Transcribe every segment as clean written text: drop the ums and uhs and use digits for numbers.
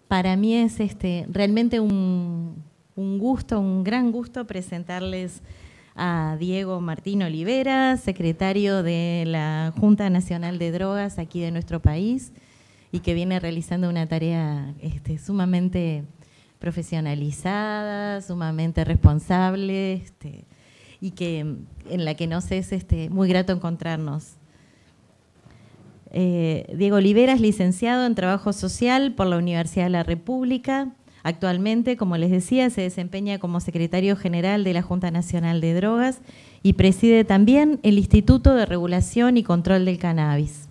Para mí es realmente un gusto, un gran gusto presentarles a Diego Martín Olivera, secretario de la Junta Nacional de Drogas aquí de nuestro país y que viene realizando una tarea sumamente profesionalizada, sumamente responsable y en la que nos es muy grato encontrarnos. Diego Olivera es licenciado en Trabajo Social por la Universidad de la República. Actualmente, como les decía, se desempeña como secretario general de la Junta Nacional de Drogas y preside también el Instituto de Regulación y Control del Cannabis.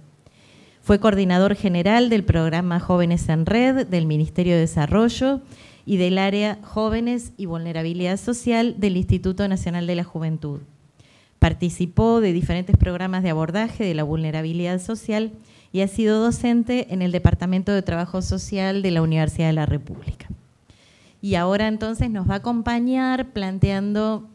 Fue coordinador general del programa Jóvenes en Red del Ministerio de Desarrollo y del área Jóvenes y Vulnerabilidad Social del Instituto Nacional de la Juventud. Participó de diferentes programas de abordaje de la vulnerabilidad social y ha sido docente en el Departamento de Trabajo Social de la Universidad de la República. Y ahora entonces nos va a acompañar planteando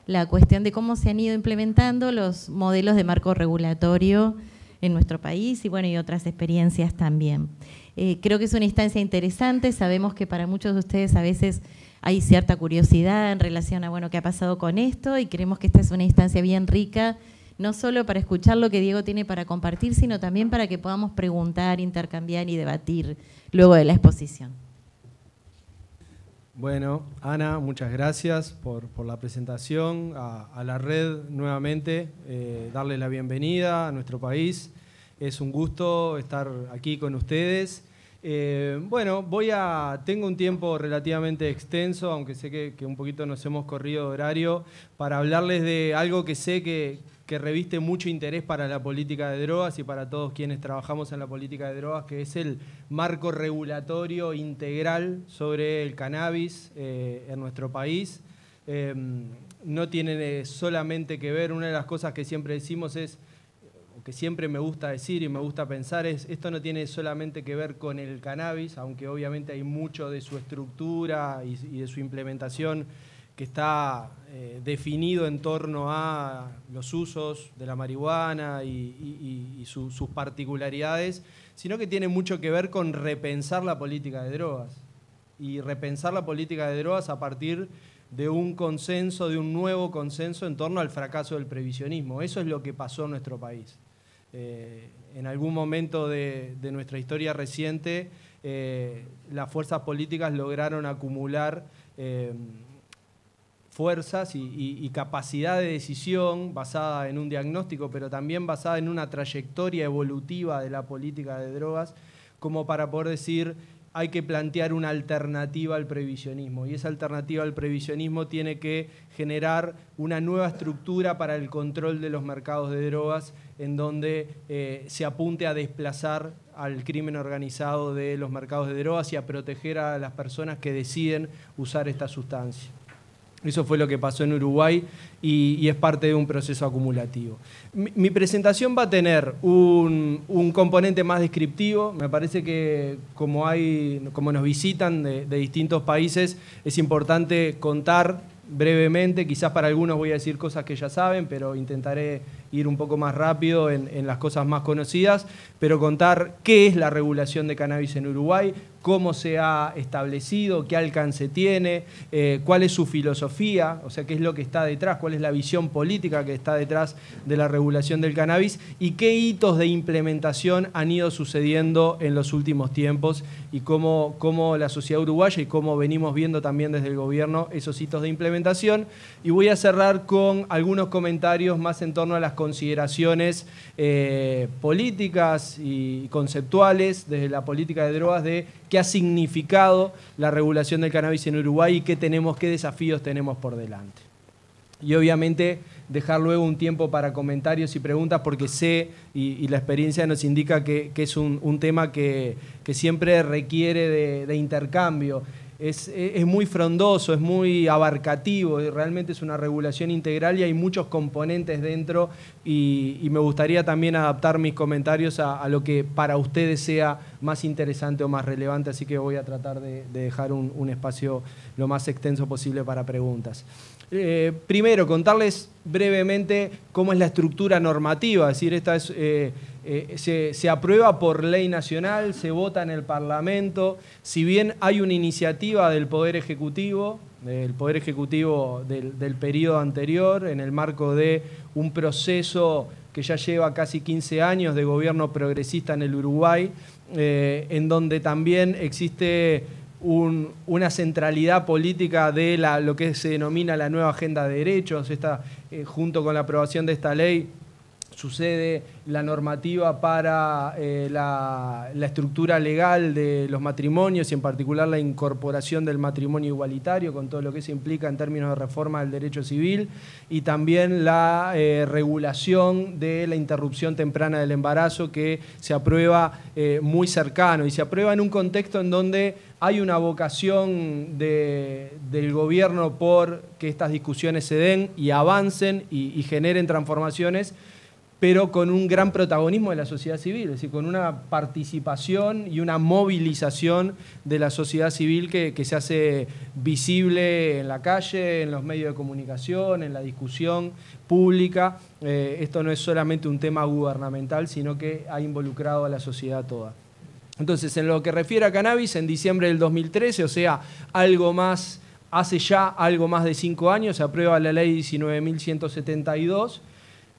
la cuestión de cómo se han ido implementando los modelos de marco regulatorio en nuestro país y bueno, y otras experiencias también. Creo que es una instancia interesante, sabemos que para muchos de ustedes a veces hay cierta curiosidad en relación a bueno, qué ha pasado con esto y creemos que esta es una instancia bien rica, no solo para escuchar lo que Diego tiene para compartir, sino también para que podamos preguntar, intercambiar y debatir luego de la exposición. Bueno, Ana, muchas gracias por la presentación, a la red nuevamente, darle la bienvenida a nuestro país. Es un gusto estar aquí con ustedes. Bueno, tengo un tiempo relativamente extenso, aunque sé que un poquito nos hemos corrido de horario, para hablarles de algo que sé que reviste mucho interés para la política de drogas y para todos quienes trabajamos en la política de drogas, que es el marco regulatorio integral sobre el cannabis en nuestro país. No tiene solamente que ver, una de las cosas que siempre decimos es, que siempre me gusta decir y me gusta pensar es, esto no tiene solamente que ver con el cannabis, aunque obviamente hay mucho de su estructura y de su implementación que está definido en torno a los usos de la marihuana y sus particularidades, sino que tiene mucho que ver con repensar la política de drogas. Y repensar la política de drogas a partir de un consenso, de un nuevo consenso en torno al fracaso del previsionismo. Eso es lo que pasó en nuestro país. En algún momento de nuestra historia reciente, las fuerzas políticas lograron acumular fuerzas y capacidad de decisión basada en un diagnóstico, pero también basada en una trayectoria evolutiva de la política de drogas, como para poder decir, hay que plantear una alternativa al previsionismo. Y esa alternativa al previsionismo tiene que generar una nueva estructura para el control de los mercados de drogas, en donde se apunte a desplazar al crimen organizado de los mercados de drogas y a proteger a las personas que deciden usar esta sustancia. Eso fue lo que pasó en Uruguay y es parte de un proceso acumulativo. Mi presentación va a tener un componente más descriptivo. Me parece que como nos visitan de distintos países, es importante contar brevemente, quizás para algunos voy a decir cosas que ya saben, pero intentaré ir un poco más rápido en las cosas más conocidas, pero contar qué es la regulación de cannabis en Uruguay, cómo se ha establecido, qué alcance tiene, cuál es su filosofía, o sea, qué es lo que está detrás, cuál es la visión política que está detrás de la regulación del cannabis y qué hitos de implementación han ido sucediendo en los últimos tiempos y cómo la sociedad uruguaya y cómo venimos viendo también desde el gobierno esos hitos de implementación. Y voy a cerrar con algunos comentarios más en torno a las consideraciones políticas y conceptuales desde la política de drogas de qué ha significado la regulación del cannabis en Uruguay y qué desafíos tenemos por delante. Y obviamente dejar luego un tiempo para comentarios y preguntas porque sé y la experiencia nos indica que es un tema que siempre requiere de intercambio. Es muy frondoso, es muy abarcativo, realmente es una regulación integral y hay muchos componentes dentro y me gustaría también adaptar mis comentarios a lo que para ustedes sea más interesante o más relevante, así que voy a tratar de dejar un espacio lo más extenso posible para preguntas. Primero, contarles brevemente cómo es la estructura normativa, es decir, esta es se aprueba por ley nacional, se vota en el Parlamento. Si bien hay una iniciativa del Poder Ejecutivo del periodo anterior, en el marco de un proceso que ya lleva casi 15 años de gobierno progresista en el Uruguay, en donde también existe una centralidad política de lo que se denomina la nueva agenda de derechos. Junto con la aprobación de esta ley, sucede la normativa para la estructura legal de los matrimonios y en particular la incorporación del matrimonio igualitario con todo lo que eso implica en términos de reforma del derecho civil y también la regulación de la interrupción temprana del embarazo que se aprueba muy cercano y se aprueba en un contexto en donde hay una vocación del gobierno por que estas discusiones se den y avancen y generen transformaciones, pero con un gran protagonismo de la sociedad civil, es decir, con una participación y una movilización de la sociedad civil que se hace visible en la calle, en los medios de comunicación, en la discusión pública. Esto no es solamente un tema gubernamental, sino que ha involucrado a la sociedad toda. Entonces, en lo que refiere a cannabis, en diciembre del 2013, o sea, hace ya algo más de 5 años, se aprueba la ley 19.172,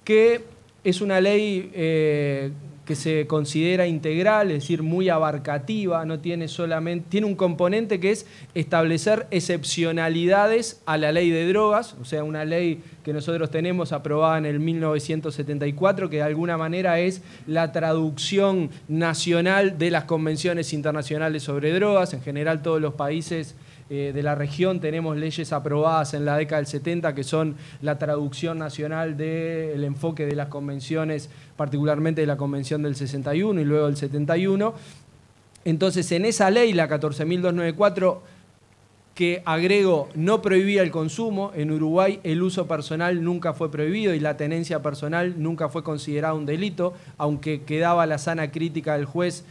que es una ley que se considera integral, es decir, muy abarcativa, tiene un componente que es establecer excepcionalidades a la ley de drogas, o sea, una ley que nosotros tenemos aprobada en el 1974, que de alguna manera es la traducción nacional de las convenciones internacionales sobre drogas. En general, todos los países de la región tenemos leyes aprobadas en la década del 70 que son la traducción nacional del enfoque de las convenciones, particularmente de la Convención del 61 y luego del 71. Entonces, en esa ley, la 14.294, que agrego, no prohibía el consumo. En Uruguay el uso personal nunca fue prohibido y la tenencia personal nunca fue considerada un delito, aunque quedaba la sana crítica del juez,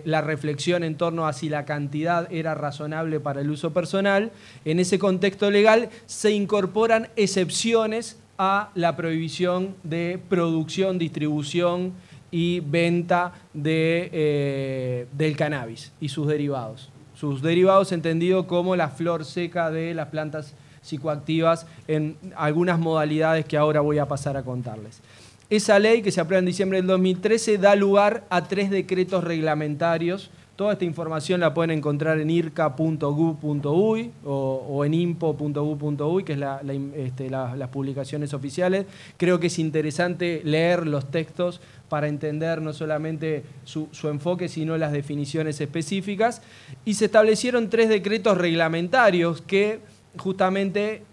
la reflexión en torno a si la cantidad era razonable para el uso personal. En ese contexto legal se incorporan excepciones a la prohibición de producción, distribución y venta del cannabis y sus derivados. Sus derivados entendido como la flor seca de las plantas psicoactivas en algunas modalidades que ahora voy a pasar a contarles. Esa ley, que se aprueba en diciembre del 2013, da lugar a 3 decretos reglamentarios. Toda esta información la pueden encontrar en irca.gov.uy o en impo.gov.uy, que es las publicaciones oficiales. Creo que es interesante leer los textos para entender no solamente su enfoque, sino las definiciones específicas. Y se establecieron 3 decretos reglamentarios que justamente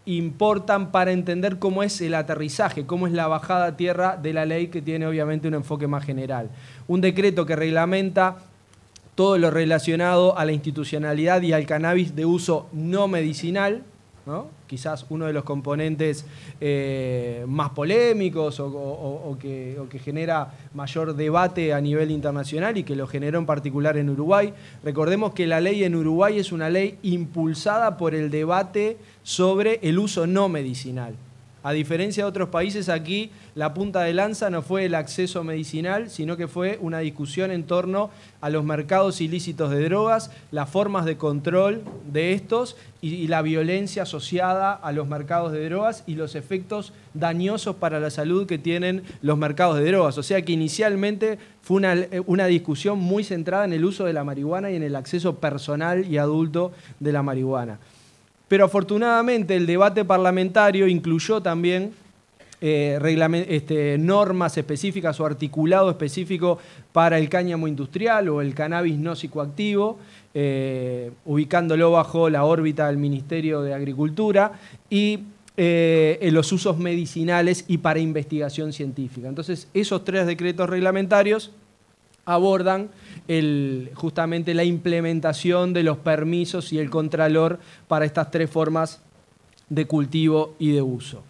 importan para entender cómo es el aterrizaje, cómo es la bajada a tierra de la ley, que tiene obviamente un enfoque más general. Un decreto que reglamenta todo lo relacionado a la institucionalidad y al cannabis de uso no medicinal, ¿no? Quizás uno de los componentes más polémicos o que genera mayor debate a nivel internacional y que lo generó en particular en Uruguay. Recordemos que la ley en Uruguay es una ley impulsada por el debate sobre el uso no medicinal. A diferencia de otros países, aquí la punta de lanza no fue el acceso medicinal, sino que fue una discusión en torno a los mercados ilícitos de drogas, las formas de control de estos y la violencia asociada a los mercados de drogas y los efectos dañosos para la salud que tienen los mercados de drogas. O sea que inicialmente fue una discusión muy centrada en el uso de la marihuana y en el acceso personal y adulto de la marihuana. Pero afortunadamente el debate parlamentario incluyó también normas específicas o articulado específico para el cáñamo industrial o el cannabis no psicoactivo, ubicándolo bajo la órbita del Ministerio de Agricultura y en los usos medicinales y para investigación científica. Entonces, esos 3 decretos reglamentarios abordan justamente la implementación de los permisos y el contralor para estas 3 formas de cultivo y de uso.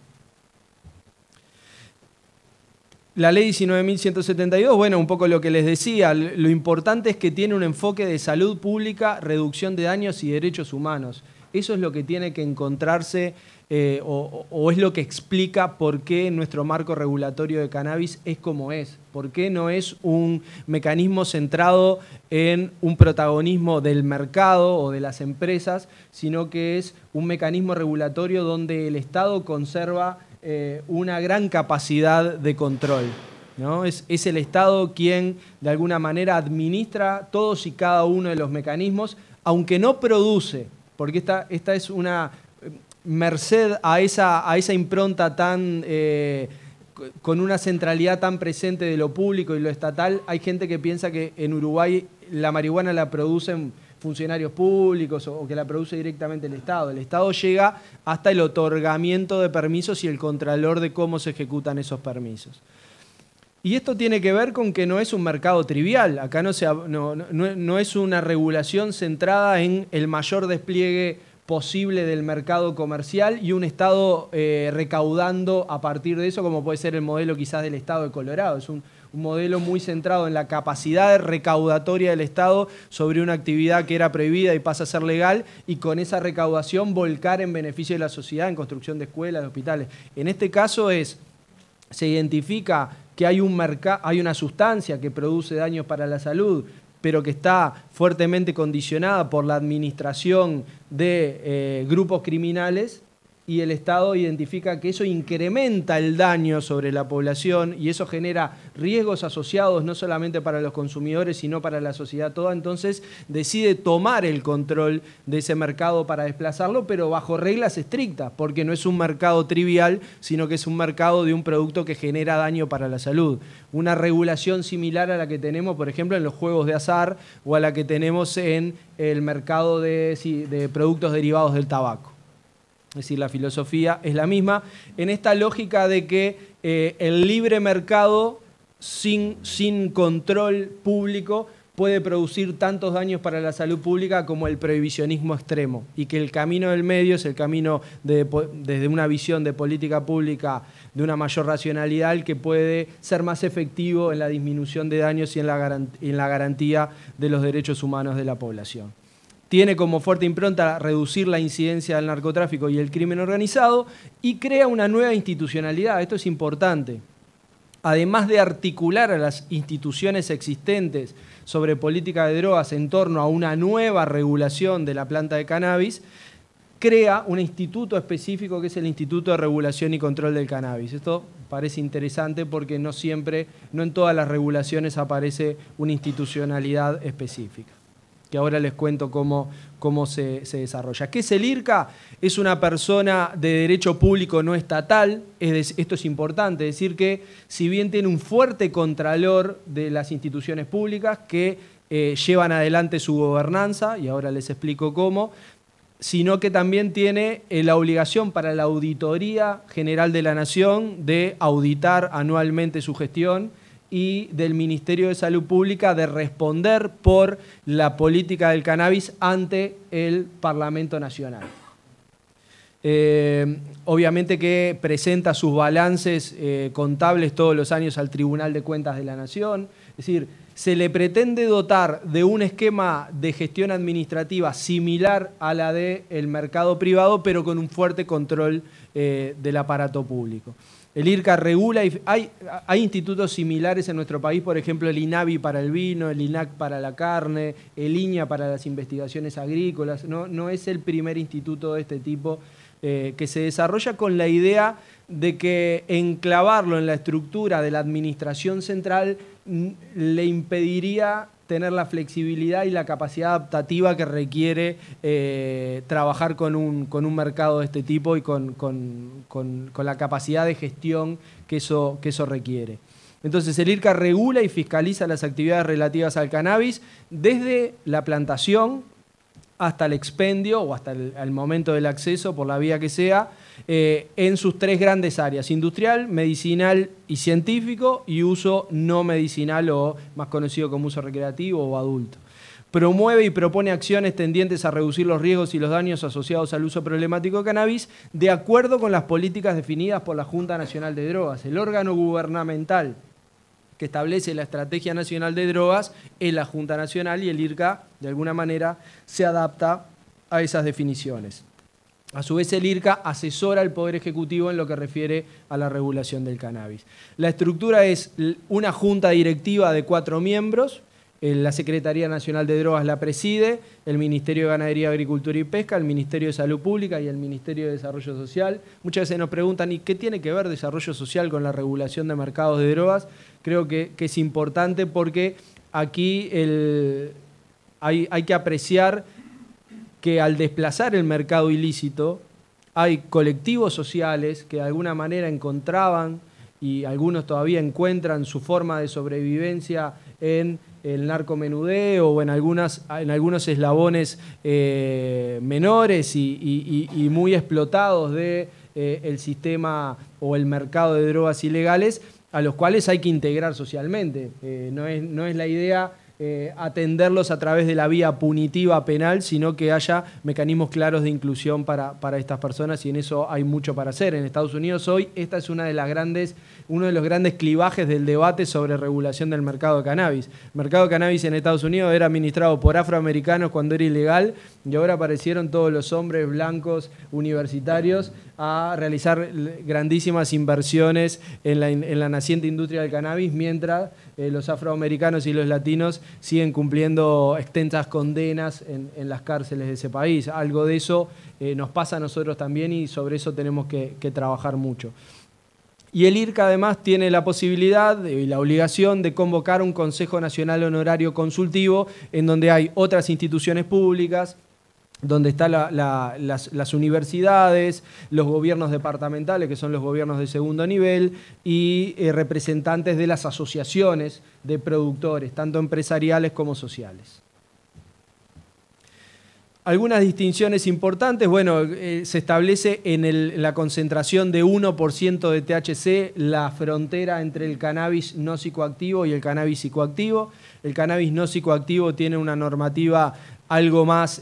La ley 19.172, bueno, un poco lo que les decía, lo importante es que tiene un enfoque de salud pública, reducción de daños y derechos humanos. Eso es lo que tiene que encontrarse o es lo que explica por qué nuestro marco regulatorio de cannabis es como es. ¿Por qué no es un mecanismo centrado en un protagonismo del mercado o de las empresas, sino que es un mecanismo regulatorio donde el Estado conserva una gran capacidad de control, ¿no? Es el Estado quien de alguna manera administra todos y cada uno de los mecanismos, aunque no produce, porque esta es una merced a esa impronta tan con una centralidad tan presente de lo público y lo estatal. Hay gente que piensa que en Uruguay la marihuana la producen funcionarios públicos o que la produce directamente el Estado. El Estado llega hasta el otorgamiento de permisos y el contralor de cómo se ejecutan esos permisos. Y esto tiene que ver con que no es un mercado trivial. Acá no es una regulación centrada en el mayor despliegue posible del mercado comercial y un Estado recaudando a partir de eso, como puede ser el modelo quizás del Estado de Colorado. Es un modelo muy centrado en la capacidad recaudatoria del Estado sobre una actividad que era prohibida y pasa a ser legal, y con esa recaudación volcar en beneficio de la sociedad, en construcción de escuelas, de hospitales. En este caso se identifica que hay una sustancia que produce daños para la salud, pero que está fuertemente condicionada por la administración de grupos criminales, y el Estado identifica que eso incrementa el daño sobre la población y eso genera riesgos asociados no solamente para los consumidores, sino para la sociedad toda. Entonces decide tomar el control de ese mercado para desplazarlo, pero bajo reglas estrictas, porque no es un mercado trivial, sino que es un mercado de un producto que genera daño para la salud. Una regulación similar a la que tenemos, por ejemplo, en los juegos de azar o a la que tenemos en el mercado de productos derivados del tabaco. Es decir, la filosofía es la misma, en esta lógica de que el libre mercado sin control público puede producir tantos daños para la salud pública como el prohibicionismo extremo, y que el camino del medio es el camino desde una visión de política pública de una mayor racionalidad, el que puede ser más efectivo en la disminución de daños y en la garantía de los derechos humanos de la población. Tiene como fuerte impronta reducir la incidencia del narcotráfico y el crimen organizado, y crea una nueva institucionalidad. Esto es importante. Además de articular a las instituciones existentes sobre política de drogas en torno a una nueva regulación de la planta de cannabis, crea un instituto específico que es el Instituto de Regulación y Control del Cannabis. Esto parece interesante porque no en todas las regulaciones aparece una institucionalidad específica, que ahora les cuento cómo se desarrolla. ¿Qué es el IRCA? Es una persona de derecho público no estatal. Esto es importante, es decir que si bien tiene un fuerte contralor de las instituciones públicas que llevan adelante su gobernanza, y ahora les explico cómo, sino que también tiene la obligación para la Auditoría General de la Nación de auditar anualmente su gestión, y del Ministerio de Salud Pública de responder por la política del cannabis ante el Parlamento Nacional. Obviamente que presenta sus balances contables todos los años al Tribunal de Cuentas de la Nación. Es decir, se le pretende dotar de un esquema de gestión administrativa similar a la del mercado privado, pero con un fuerte control del aparato público. El IRCA regula, y hay institutos similares en nuestro país, por ejemplo el INAVI para el vino, el INAC para la carne, el INIA para las investigaciones agrícolas. No es el primer instituto de este tipo que se desarrolla con la idea de que enclavarlo en la estructura de la administración central le impediría tener la flexibilidad y la capacidad adaptativa que requiere trabajar con un mercado de este tipo y con la capacidad de gestión que eso requiere. Entonces el IRCA regula y fiscaliza las actividades relativas al cannabis desde la plantación hasta el expendio o hasta el momento del acceso, por la vía que sea, en sus tres grandes áreas: industrial, medicinal y científico, y uso no medicinal o más conocido como uso recreativo o adulto. Promueve y propone acciones tendientes a reducir los riesgos y los daños asociados al uso problemático de cannabis de acuerdo con las políticas definidas por la Junta Nacional de Drogas. El órgano gubernamental que establece la Estrategia Nacional de Drogas es la Junta Nacional, y el IRCA, de alguna manera, se adapta a esas definiciones. A su vez, el IRCA asesora al Poder Ejecutivo en lo que refiere a la regulación del cannabis. La estructura es una junta directiva de 4 miembros. La Secretaría Nacional de Drogas la preside, el Ministerio de Ganadería, Agricultura y Pesca, el Ministerio de Salud Pública y el Ministerio de Desarrollo Social. Muchas veces nos preguntan, ¿y qué tiene que ver desarrollo social con la regulación de mercados de drogas? Creo que es importante porque aquí hay que apreciar que al desplazar el mercado ilícito hay colectivos sociales que de alguna manera encontraban y algunos todavía encuentran su forma de sobrevivencia en el narcomenudeo o en algunos eslabones menores y muy explotados del sistema o el mercado de drogas ilegales, a los cuales hay que integrar socialmente. No es la idea atenderlos a través de la vía punitiva penal, sino que haya mecanismos claros de inclusión para estas personas, y en eso hay mucho para hacer. En Estados Unidos hoy esta es uno de los grandes clivajes del debate sobre regulación del mercado de cannabis. El mercado de cannabis en Estados Unidos era administrado por afroamericanos cuando era ilegal, y ahora aparecieron todos los hombres blancos universitarios a realizar grandísimas inversiones en la naciente industria del cannabis, mientras los afroamericanos y los latinos siguen cumpliendo extensas condenas en las cárceles de ese país. Algo de eso nos pasa a nosotros también, y sobre eso tenemos que trabajar mucho. Y el IRCA además tiene la posibilidad y la obligación de convocar un Consejo Nacional Honorario Consultivo, en donde hay otras instituciones públicas, donde están las universidades, los gobiernos departamentales, que son los gobiernos de segundo nivel, y representantes de las asociaciones de productores, tanto empresariales como sociales. Algunas distinciones importantes, bueno, se establece en la concentración de 1% de THC la frontera entre el cannabis no psicoactivo y el cannabis psicoactivo. El cannabis no psicoactivo tiene una normativa algo más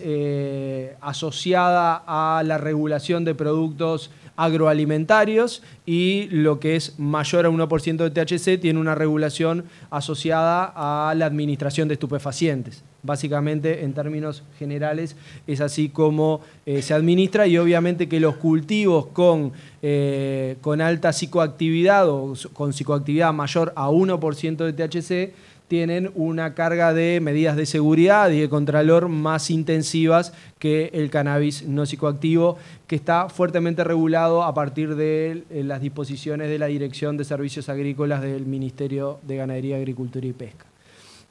asociada a la regulación de productos agroalimentarios, y lo que es mayor a 1% de THC tiene una regulación asociada a la administración de estupefacientes. Básicamente, en términos generales, es así como se administra, y obviamente que los cultivos con alta psicoactividad o con psicoactividad mayor a 1% de THC tienen una carga de medidas de seguridad y de contralor más intensivas que el cannabis no psicoactivo, que está fuertemente regulado a partir de las disposiciones de la Dirección de Servicios Agrícolas del Ministerio de Ganadería, Agricultura y Pesca.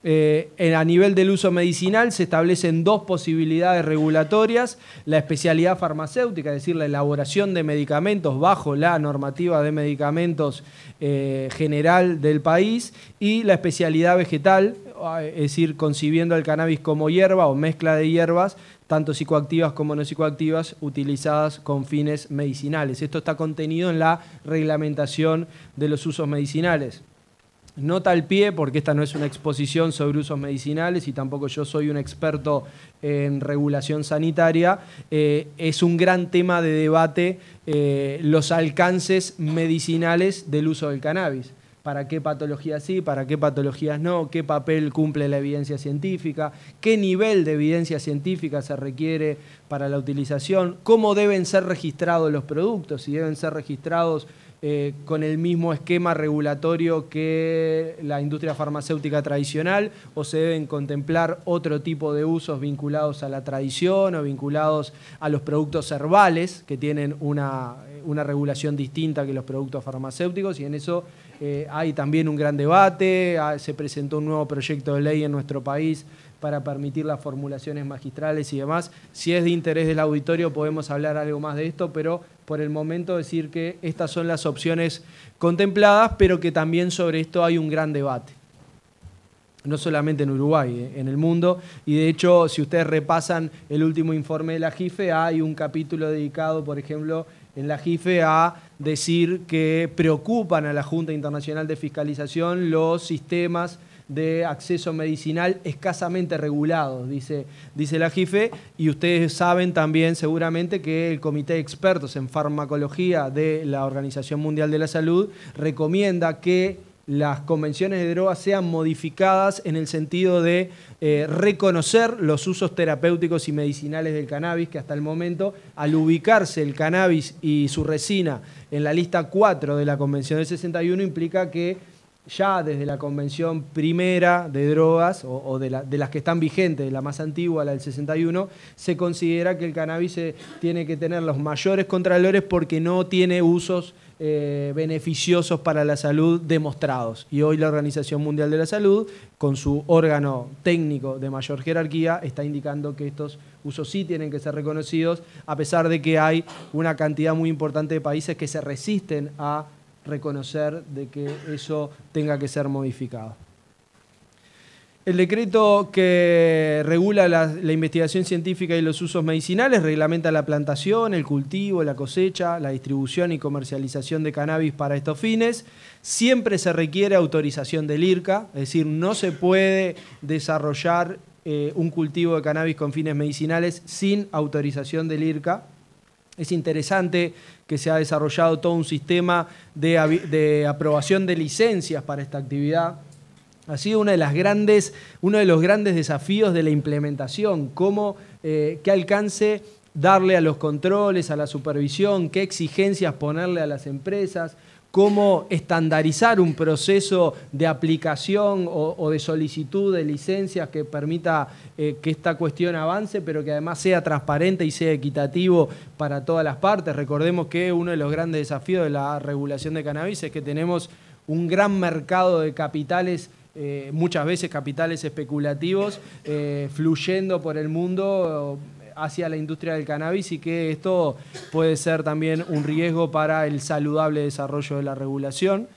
A nivel del uso medicinal se establecen 2 posibilidades regulatorias: la especialidad farmacéutica, es decir, la elaboración de medicamentos bajo la normativa de medicamentos general del país, y la especialidad vegetal, es decir, concibiendo el cannabis como hierba o mezcla de hierbas, tanto psicoactivas como no psicoactivas, utilizadas con fines medicinales. Esto está contenido en la reglamentación de los usos medicinales. Nota al pie, porque esta no es una exposición sobre usos medicinales y tampoco yo soy un experto en regulación sanitaria, es un gran tema de debate los alcances medicinales del uso del cannabis. ¿Para qué patologías sí, para qué patologías no? ¿Qué papel cumple la evidencia científica? ¿Qué nivel de evidencia científica se requiere para la utilización? ¿Cómo deben ser registrados los productos? Si deben ser registrados con el mismo esquema regulatorio que la industria farmacéutica tradicional, o se deben contemplar otro tipo de usos vinculados a la tradición o vinculados a los productos herbales, que tienen una regulación distinta que los productos farmacéuticos, y en eso hay también un gran debate. Se presentó un nuevo proyecto de ley en nuestro país para permitir las formulaciones magistrales y demás. Si es de interés del auditorio podemos hablar algo más de esto, pero por el momento decir que estas son las opciones contempladas, pero que también sobre esto hay un gran debate. No solamente en Uruguay, en el mundo, y de hecho, si ustedes repasan el último informe de la JIFE, hay un capítulo dedicado, por ejemplo, en la JIFE a decir que preocupan a la Junta Internacional de Fiscalización los sistemas de acceso medicinal escasamente regulados, dice la JIFE, y ustedes saben también seguramente que el Comité de Expertos en Farmacología de la Organización Mundial de la Salud recomienda que las convenciones de drogas sean modificadas en el sentido de reconocer los usos terapéuticos y medicinales del cannabis, que hasta el momento, al ubicarse el cannabis y su resina en la lista 4 de la Convención del 61, implica que ya desde la Convención primera de drogas, o de las que están vigentes, de la más antigua, la del 61, se considera que el cannabis tiene que tener los mayores contralores porque no tiene usos beneficiosos para la salud demostrados. Y hoy la Organización Mundial de la Salud, con su órgano técnico de mayor jerarquía, está indicando que estos usos sí tienen que ser reconocidos, a pesar de que hay una cantidad muy importante de países que se resisten a reconocer de que eso tenga que ser modificado. El decreto que regula la investigación científica y los usos medicinales reglamenta la plantación, el cultivo, la cosecha, la distribución y comercialización de cannabis para estos fines. Siempre se requiere autorización del IRCA, es decir, no se puede desarrollar un cultivo de cannabis con fines medicinales sin autorización del IRCA. Es interesante que se ha desarrollado todo un sistema de aprobación de licencias para esta actividad. Ha sido uno de los grandes desafíos de la implementación, qué alcance darle a los controles, a la supervisión, qué exigencias ponerle a las empresas, cómo estandarizar un proceso de aplicación o de solicitud de licencias que permita que esta cuestión avance, pero que además sea transparente y sea equitativo para todas las partes. Recordemos que uno de los grandes desafíos de la regulación de cannabis es que tenemos un gran mercado de capitales, muchas veces capitales especulativos, fluyendo por el mundo hacia la industria del cannabis, y que esto puede ser también un riesgo para el saludable desarrollo de la regulación.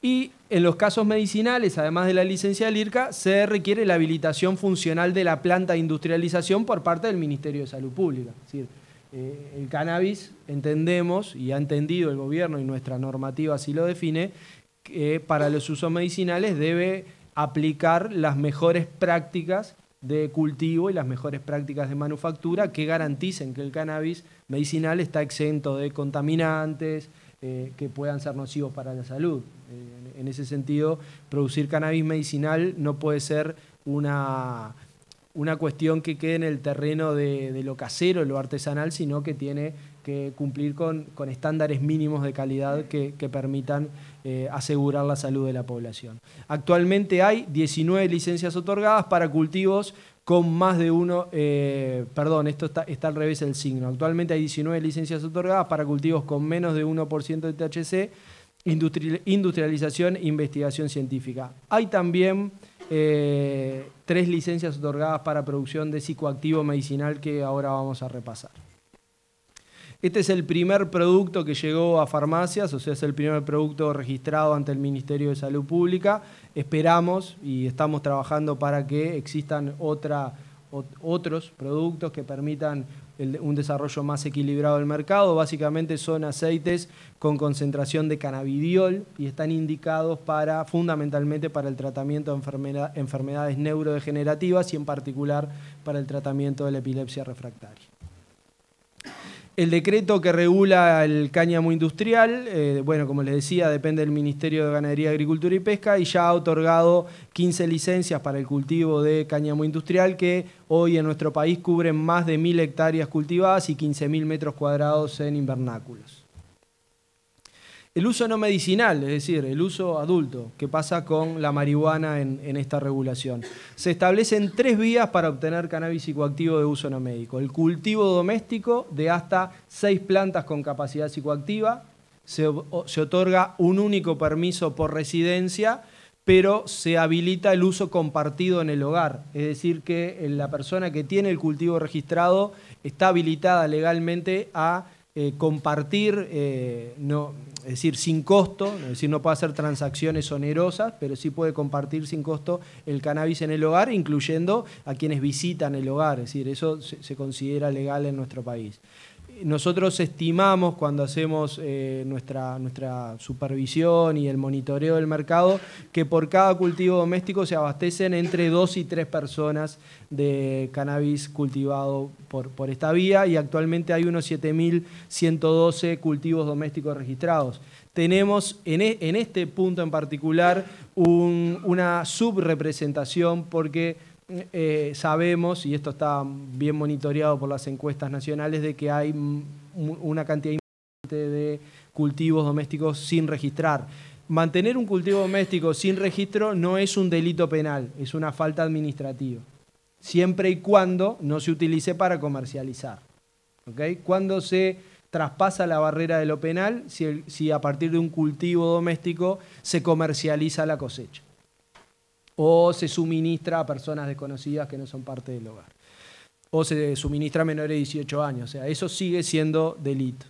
Y en los casos medicinales, además de la licencia del IRCA, se requiere la habilitación funcional de la planta de industrialización por parte del Ministerio de Salud Pública. Es decir, el cannabis, entendemos, y ha entendido el gobierno y nuestra normativa así lo define, que para los usos medicinales debe aplicar las mejores prácticas de cultivo y las mejores prácticas de manufactura que garanticen que el cannabis medicinal está exento de contaminantes que puedan ser nocivos para la salud. En ese sentido, producir cannabis medicinal no puede ser una cuestión que quede en el terreno de lo casero, lo artesanal, sino que tiene que cumplir con estándares mínimos de calidad que permitan asegurar la salud de la población. Actualmente hay 19 licencias otorgadas para cultivos con más de uno, esto está al revés del signo. Actualmente hay 19 licencias otorgadas para cultivos con menos de 1% de THC, industrialización e investigación científica. Hay también 3 licencias otorgadas para producción de psicoactivo medicinal que ahora vamos a repasar. Este es el primer producto que llegó a farmacias, o sea, es el primer producto registrado ante el Ministerio de Salud Pública. Esperamos y estamos trabajando para que existan otros productos que permitan un desarrollo más equilibrado del mercado. Básicamente son aceites con concentración de cannabidiol y están indicados fundamentalmente para el tratamiento de enfermedades neurodegenerativas y en particular para el tratamiento de la epilepsia refractaria. El decreto que regula el cáñamo industrial, como les decía, depende del Ministerio de Ganadería, Agricultura y Pesca y ya ha otorgado 15 licencias para el cultivo de cáñamo industrial que hoy en nuestro país cubren más de 1.000 hectáreas cultivadas y 15.000 metros cuadrados en invernáculos. El uso no medicinal, es decir, el uso adulto, ¿qué pasa con la marihuana en esta regulación? Se establecen 3 vías para obtener cannabis psicoactivo de uso no médico. El cultivo doméstico de hasta 6 plantas con capacidad psicoactiva. Se otorga un único permiso por residencia, pero se habilita el uso compartido en el hogar. Es decir, que la persona que tiene el cultivo registrado está habilitada legalmente a compartir, es decir, sin costo, es decir, no puede hacer transacciones onerosas, pero sí puede compartir sin costo el cannabis en el hogar, incluyendo a quienes visitan el hogar, es decir, eso se considera legal en nuestro país. Nosotros estimamos, cuando hacemos nuestra supervisión y el monitoreo del mercado, que por cada cultivo doméstico se abastecen entre 2 y 3 personas de cannabis cultivado por esta vía, y actualmente hay unos 7.112 cultivos domésticos registrados. tenemos en este punto en particular una subrepresentación porque sabemos, y esto está bien monitoreado por las encuestas nacionales, de que hay una cantidad importante de cultivos domésticos sin registrar. Mantener un cultivo doméstico sin registro no es un delito penal, es una falta administrativa, siempre y cuando no se utilice para comercializar. ¿Okay? Cuando se traspasa la barrera de lo penal, si a partir de un cultivo doméstico se comercializa la cosecha o se suministra a personas desconocidas que no son parte del hogar, o se suministra a menores de 18 años, o sea, eso sigue siendo delito.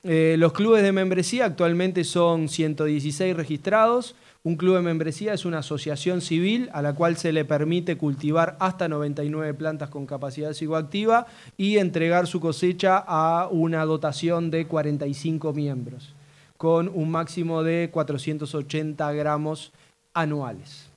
Los clubes de membresía actualmente son 116 registrados. Un club de membresía es una asociación civil a la cual se le permite cultivar hasta 99 plantas con capacidad psicoactiva y entregar su cosecha a una dotación de 45 miembros, con un máximo de 480 gramos anuales.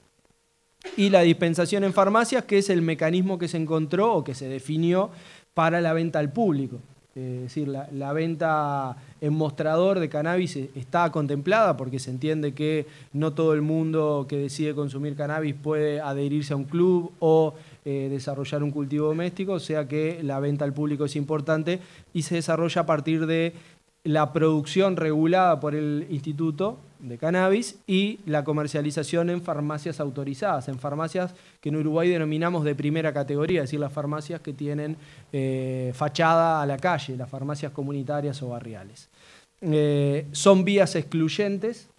Y la dispensación en farmacias, que es el mecanismo que se encontró o que se definió para la venta al público. Es decir, la venta en mostrador de cannabis está contemplada porque se entiende que no todo el mundo que decide consumir cannabis puede adherirse a un club o desarrollar un cultivo doméstico, o sea que la venta al público es importante y se desarrolla a partir de la producción regulada por el Instituto de Cannabis y la comercialización en farmacias autorizadas, en farmacias que en Uruguay denominamos de primera categoría, es decir, las farmacias que tienen fachada a la calle, las farmacias comunitarias o barriales. Son vías excluyentes,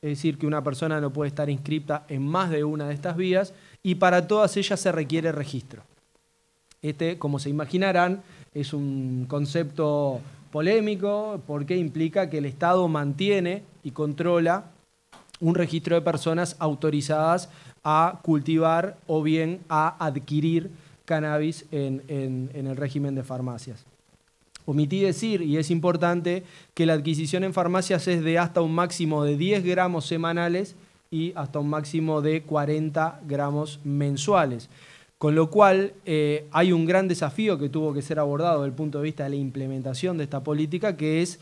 es decir, que una persona no puede estar inscripta en más de una de estas vías y para todas ellas se requiere registro. Este, como se imaginarán, es un concepto polémico porque implica que el Estado mantiene y controla un registro de personas autorizadas a cultivar o bien a adquirir cannabis en el régimen de farmacias. Omití decir, y es importante, que la adquisición en farmacias es de hasta un máximo de 10 gramos semanales y hasta un máximo de 40 gramos mensuales. Con lo cual hay un gran desafío que tuvo que ser abordado desde el punto de vista de la implementación de esta política, que es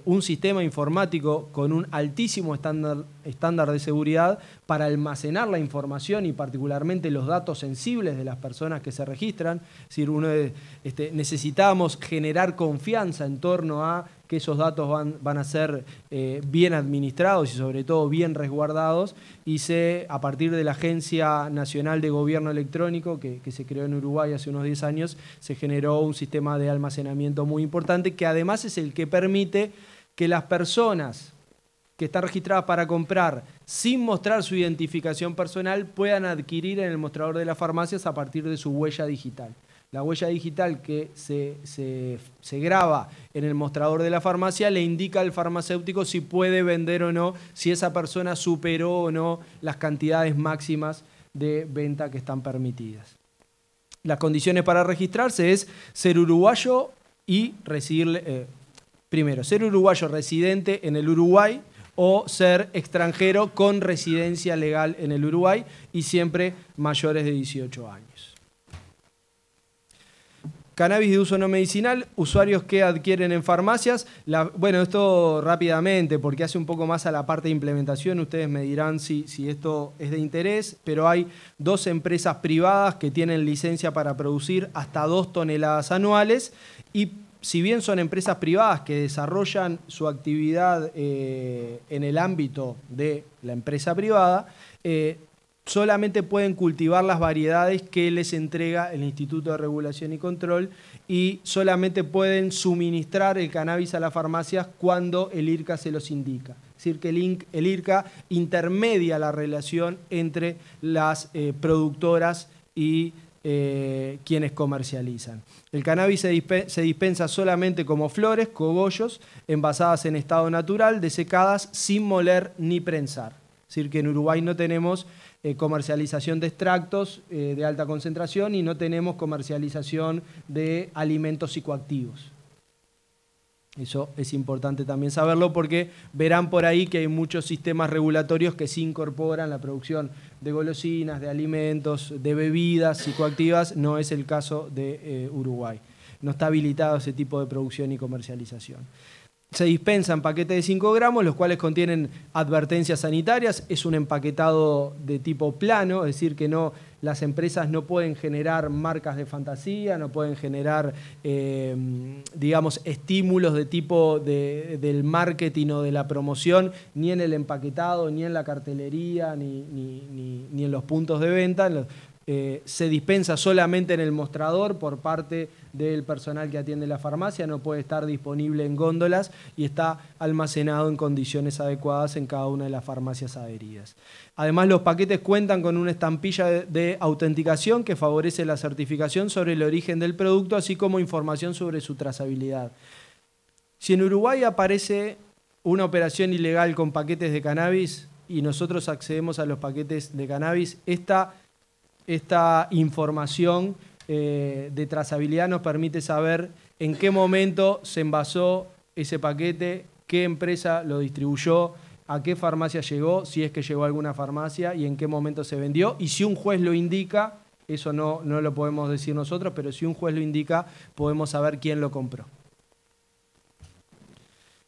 un sistema informático con un altísimo estándar de seguridad para almacenar la información y particularmente los datos sensibles de las personas que se registran. Es decir, necesitamos generar confianza en torno a que esos datos van a ser bien administrados y sobre todo bien resguardados, y a partir de la Agencia Nacional de Gobierno Electrónico que se creó en Uruguay hace unos 10 años, se generó un sistema de almacenamiento muy importante que además es el que permite que las personas que están registradas para comprar sin mostrar su identificación personal puedan adquirir en el mostrador de las farmacias a partir de su huella digital. La huella digital que se graba en el mostrador de la farmacia le indica al farmacéutico si puede vender o no, si esa persona superó o no las cantidades máximas de venta que están permitidas. Las condiciones para registrarse es ser uruguayo y residir, primero, ser uruguayo residente en el Uruguay o ser extranjero con residencia legal en el Uruguay y siempre mayores de 18 años. Cannabis de uso no medicinal, usuarios que adquieren en farmacias. Bueno, esto rápidamente, porque hace un poco más a la parte de implementación. Ustedes me dirán si esto es de interés, pero hay 2 empresas privadas que tienen licencia para producir hasta 2 toneladas anuales. Y si bien son empresas privadas que desarrollan su actividad en el ámbito de la empresa privada, solamente pueden cultivar las variedades que les entrega el Instituto de Regulación y Control y solamente pueden suministrar el cannabis a las farmacias cuando el IRCA se los indica. Es decir, que el IRCA intermedia la relación entre las productoras y quienes comercializan. El cannabis se dispensa solamente como flores, cogollos, envasadas en estado natural, desecadas, sin moler ni prensar. Es decir, que en Uruguay no tenemos comercialización de extractos de alta concentración y no tenemos comercialización de alimentos psicoactivos. Eso es importante también saberlo porque verán por ahí que hay muchos sistemas regulatorios que sí incorporan la producción de golosinas, de alimentos, de bebidas psicoactivas. No es el caso de Uruguay. No está habilitado ese tipo de producción y comercialización. Se dispensa en paquetes de 5 gramos, los cuales contienen advertencias sanitarias. Es un empaquetado de tipo plano, es decir, que las empresas no pueden generar marcas de fantasía, no pueden generar, digamos, estímulos de tipo del marketing o de la promoción, ni en el empaquetado, ni en la cartelería, ni en los puntos de venta. Se dispensa solamente en el mostrador por parte del personal que atiende la farmacia, no puede estar disponible en góndolas y está almacenado en condiciones adecuadas en cada una de las farmacias adheridas. Además, los paquetes cuentan con una estampilla de autenticación que favorece la certificación sobre el origen del producto, así como información sobre su trazabilidad. Si en Uruguay aparece una operación ilegal con paquetes de cannabis y nosotros accedemos a los paquetes de cannabis, esta información de trazabilidad nos permite saber en qué momento se envasó ese paquete, qué empresa lo distribuyó, a qué farmacia llegó, si es que llegó a alguna farmacia y en qué momento se vendió. Y si un juez lo indica, eso no lo podemos decir nosotros, pero si un juez lo indica, podemos saber quién lo compró.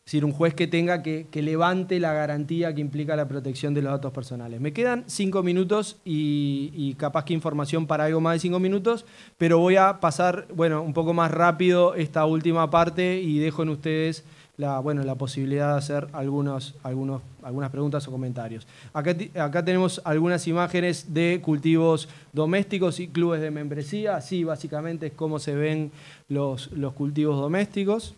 Es decir, un juez que tenga que levante la garantía que implica la protección de los datos personales. Me quedan 5 minutos y capaz que información para algo más de 5 minutos, pero voy a pasar, un poco más rápido esta última parte y dejo en ustedes la posibilidad de hacer algunas preguntas o comentarios. Acá tenemos algunas imágenes de cultivos domésticos y clubes de membresía. Así básicamente es cómo se ven los cultivos domésticos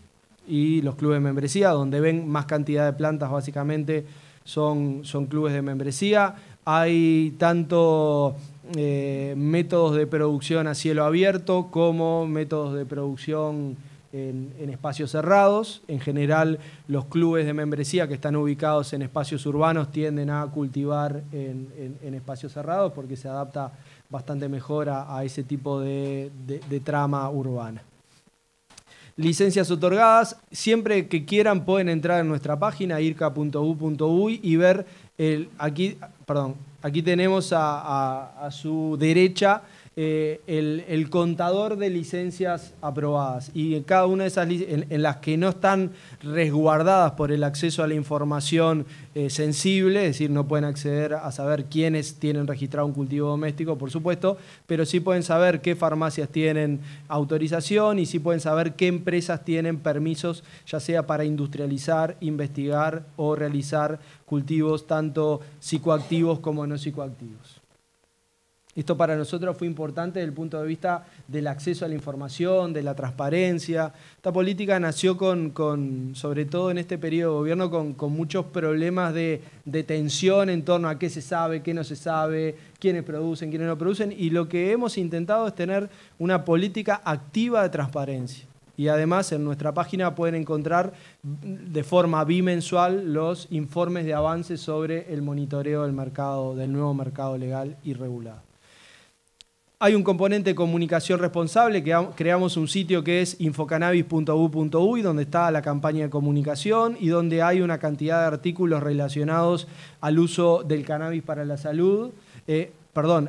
y los clubes de membresía, donde ven más cantidad de plantas básicamente son clubes de membresía. Hay tanto métodos de producción a cielo abierto como métodos de producción en espacios cerrados. En general, los clubes de membresía que están ubicados en espacios urbanos tienden a cultivar en espacios cerrados porque se adapta bastante mejor a ese tipo de trama urbana. Licencias otorgadas, siempre que quieran pueden entrar en nuestra página irca.u.uy y ver, aquí tenemos a su derecha el contador de licencias aprobadas, y en cada una de esas en las que no están resguardadas por el acceso a la información sensible, es decir, no pueden acceder a saber quiénes tienen registrado un cultivo doméstico, por supuesto, pero sí pueden saber qué farmacias tienen autorización y sí pueden saber qué empresas tienen permisos, ya sea para industrializar, investigar o realizar cultivos tanto psicoactivos como no psicoactivos. Esto para nosotros fue importante desde el punto de vista del acceso a la información, de la transparencia. Esta política nació sobre todo en este periodo de gobierno, con muchos problemas de tensión en torno a qué se sabe, qué no se sabe, quiénes producen, quiénes no producen. Y lo que hemos intentado es tener una política activa de transparencia. Y además en nuestra página pueden encontrar de forma bimensual los informes de avance sobre el monitoreo del nuevo mercado legal y regulado. Hay un componente de comunicación responsable, que creamos un sitio que es infocannabis.u.uy, donde está la campaña de comunicación y donde hay una cantidad de artículos relacionados al uso del cannabis para la salud,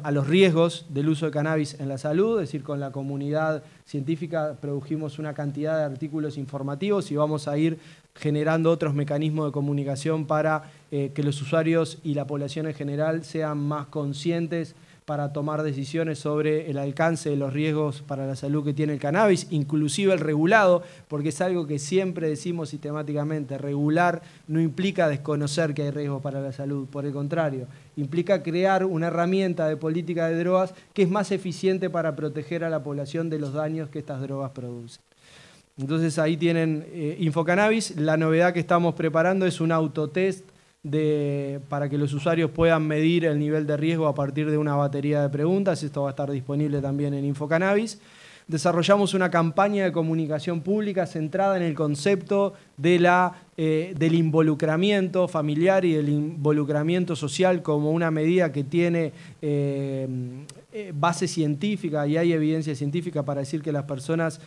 a los riesgos del uso de cannabis en la salud. Es decir, con la comunidad científica produjimos una cantidad de artículos informativos y vamos a ir generando otros mecanismos de comunicación para que los usuarios y la población en general sean más conscientes para tomar decisiones sobre el alcance de los riesgos para la salud que tiene el cannabis, inclusive el regulado, porque es algo que siempre decimos sistemáticamente: regular no implica desconocer que hay riesgos para la salud, por el contrario, implica crear una herramienta de política de drogas que es más eficiente para proteger a la población de los daños que estas drogas producen. Entonces ahí tienen Infocannabis. La novedad que estamos preparando es un autotest para que los usuarios puedan medir el nivel de riesgo a partir de una batería de preguntas. Esto va a estar disponible también en Infocannabis. Desarrollamos una campaña de comunicación pública centrada en el concepto del involucramiento familiar y del involucramiento social como una medida que tiene base científica, y hay evidencia científica para decir que las personas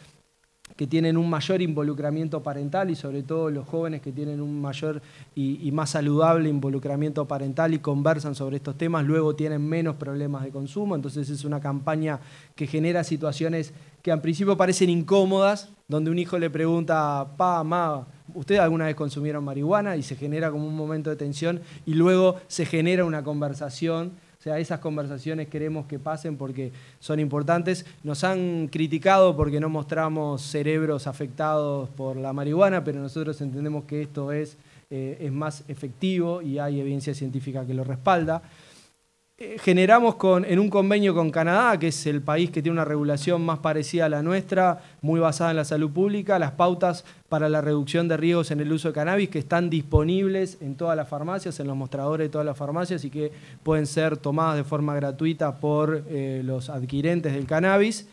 que tienen un mayor involucramiento parental, y sobre todo los jóvenes que tienen un mayor y más saludable involucramiento parental y conversan sobre estos temas, luego tienen menos problemas de consumo. Entonces es una campaña que genera situaciones que al principio parecen incómodas, donde un hijo le pregunta, pa, ma, ¿ustedes alguna vez consumieron marihuana? Y se genera como un momento de tensión y luego se genera una conversación. O sea, esas conversaciones queremos que pasen porque son importantes. Nos han criticado porque no mostramos cerebros afectados por la marihuana, pero nosotros entendemos que esto es más efectivo y hay evidencia científica que lo respalda. Generamos en un convenio con Canadá, que es el país que tiene una regulación más parecida a la nuestra, muy basada en la salud pública, las pautas para la reducción de riesgos en el uso de cannabis que están disponibles en todas las farmacias, en los mostradores de todas las farmacias y que pueden ser tomadas de forma gratuita por los adquirentes del cannabis.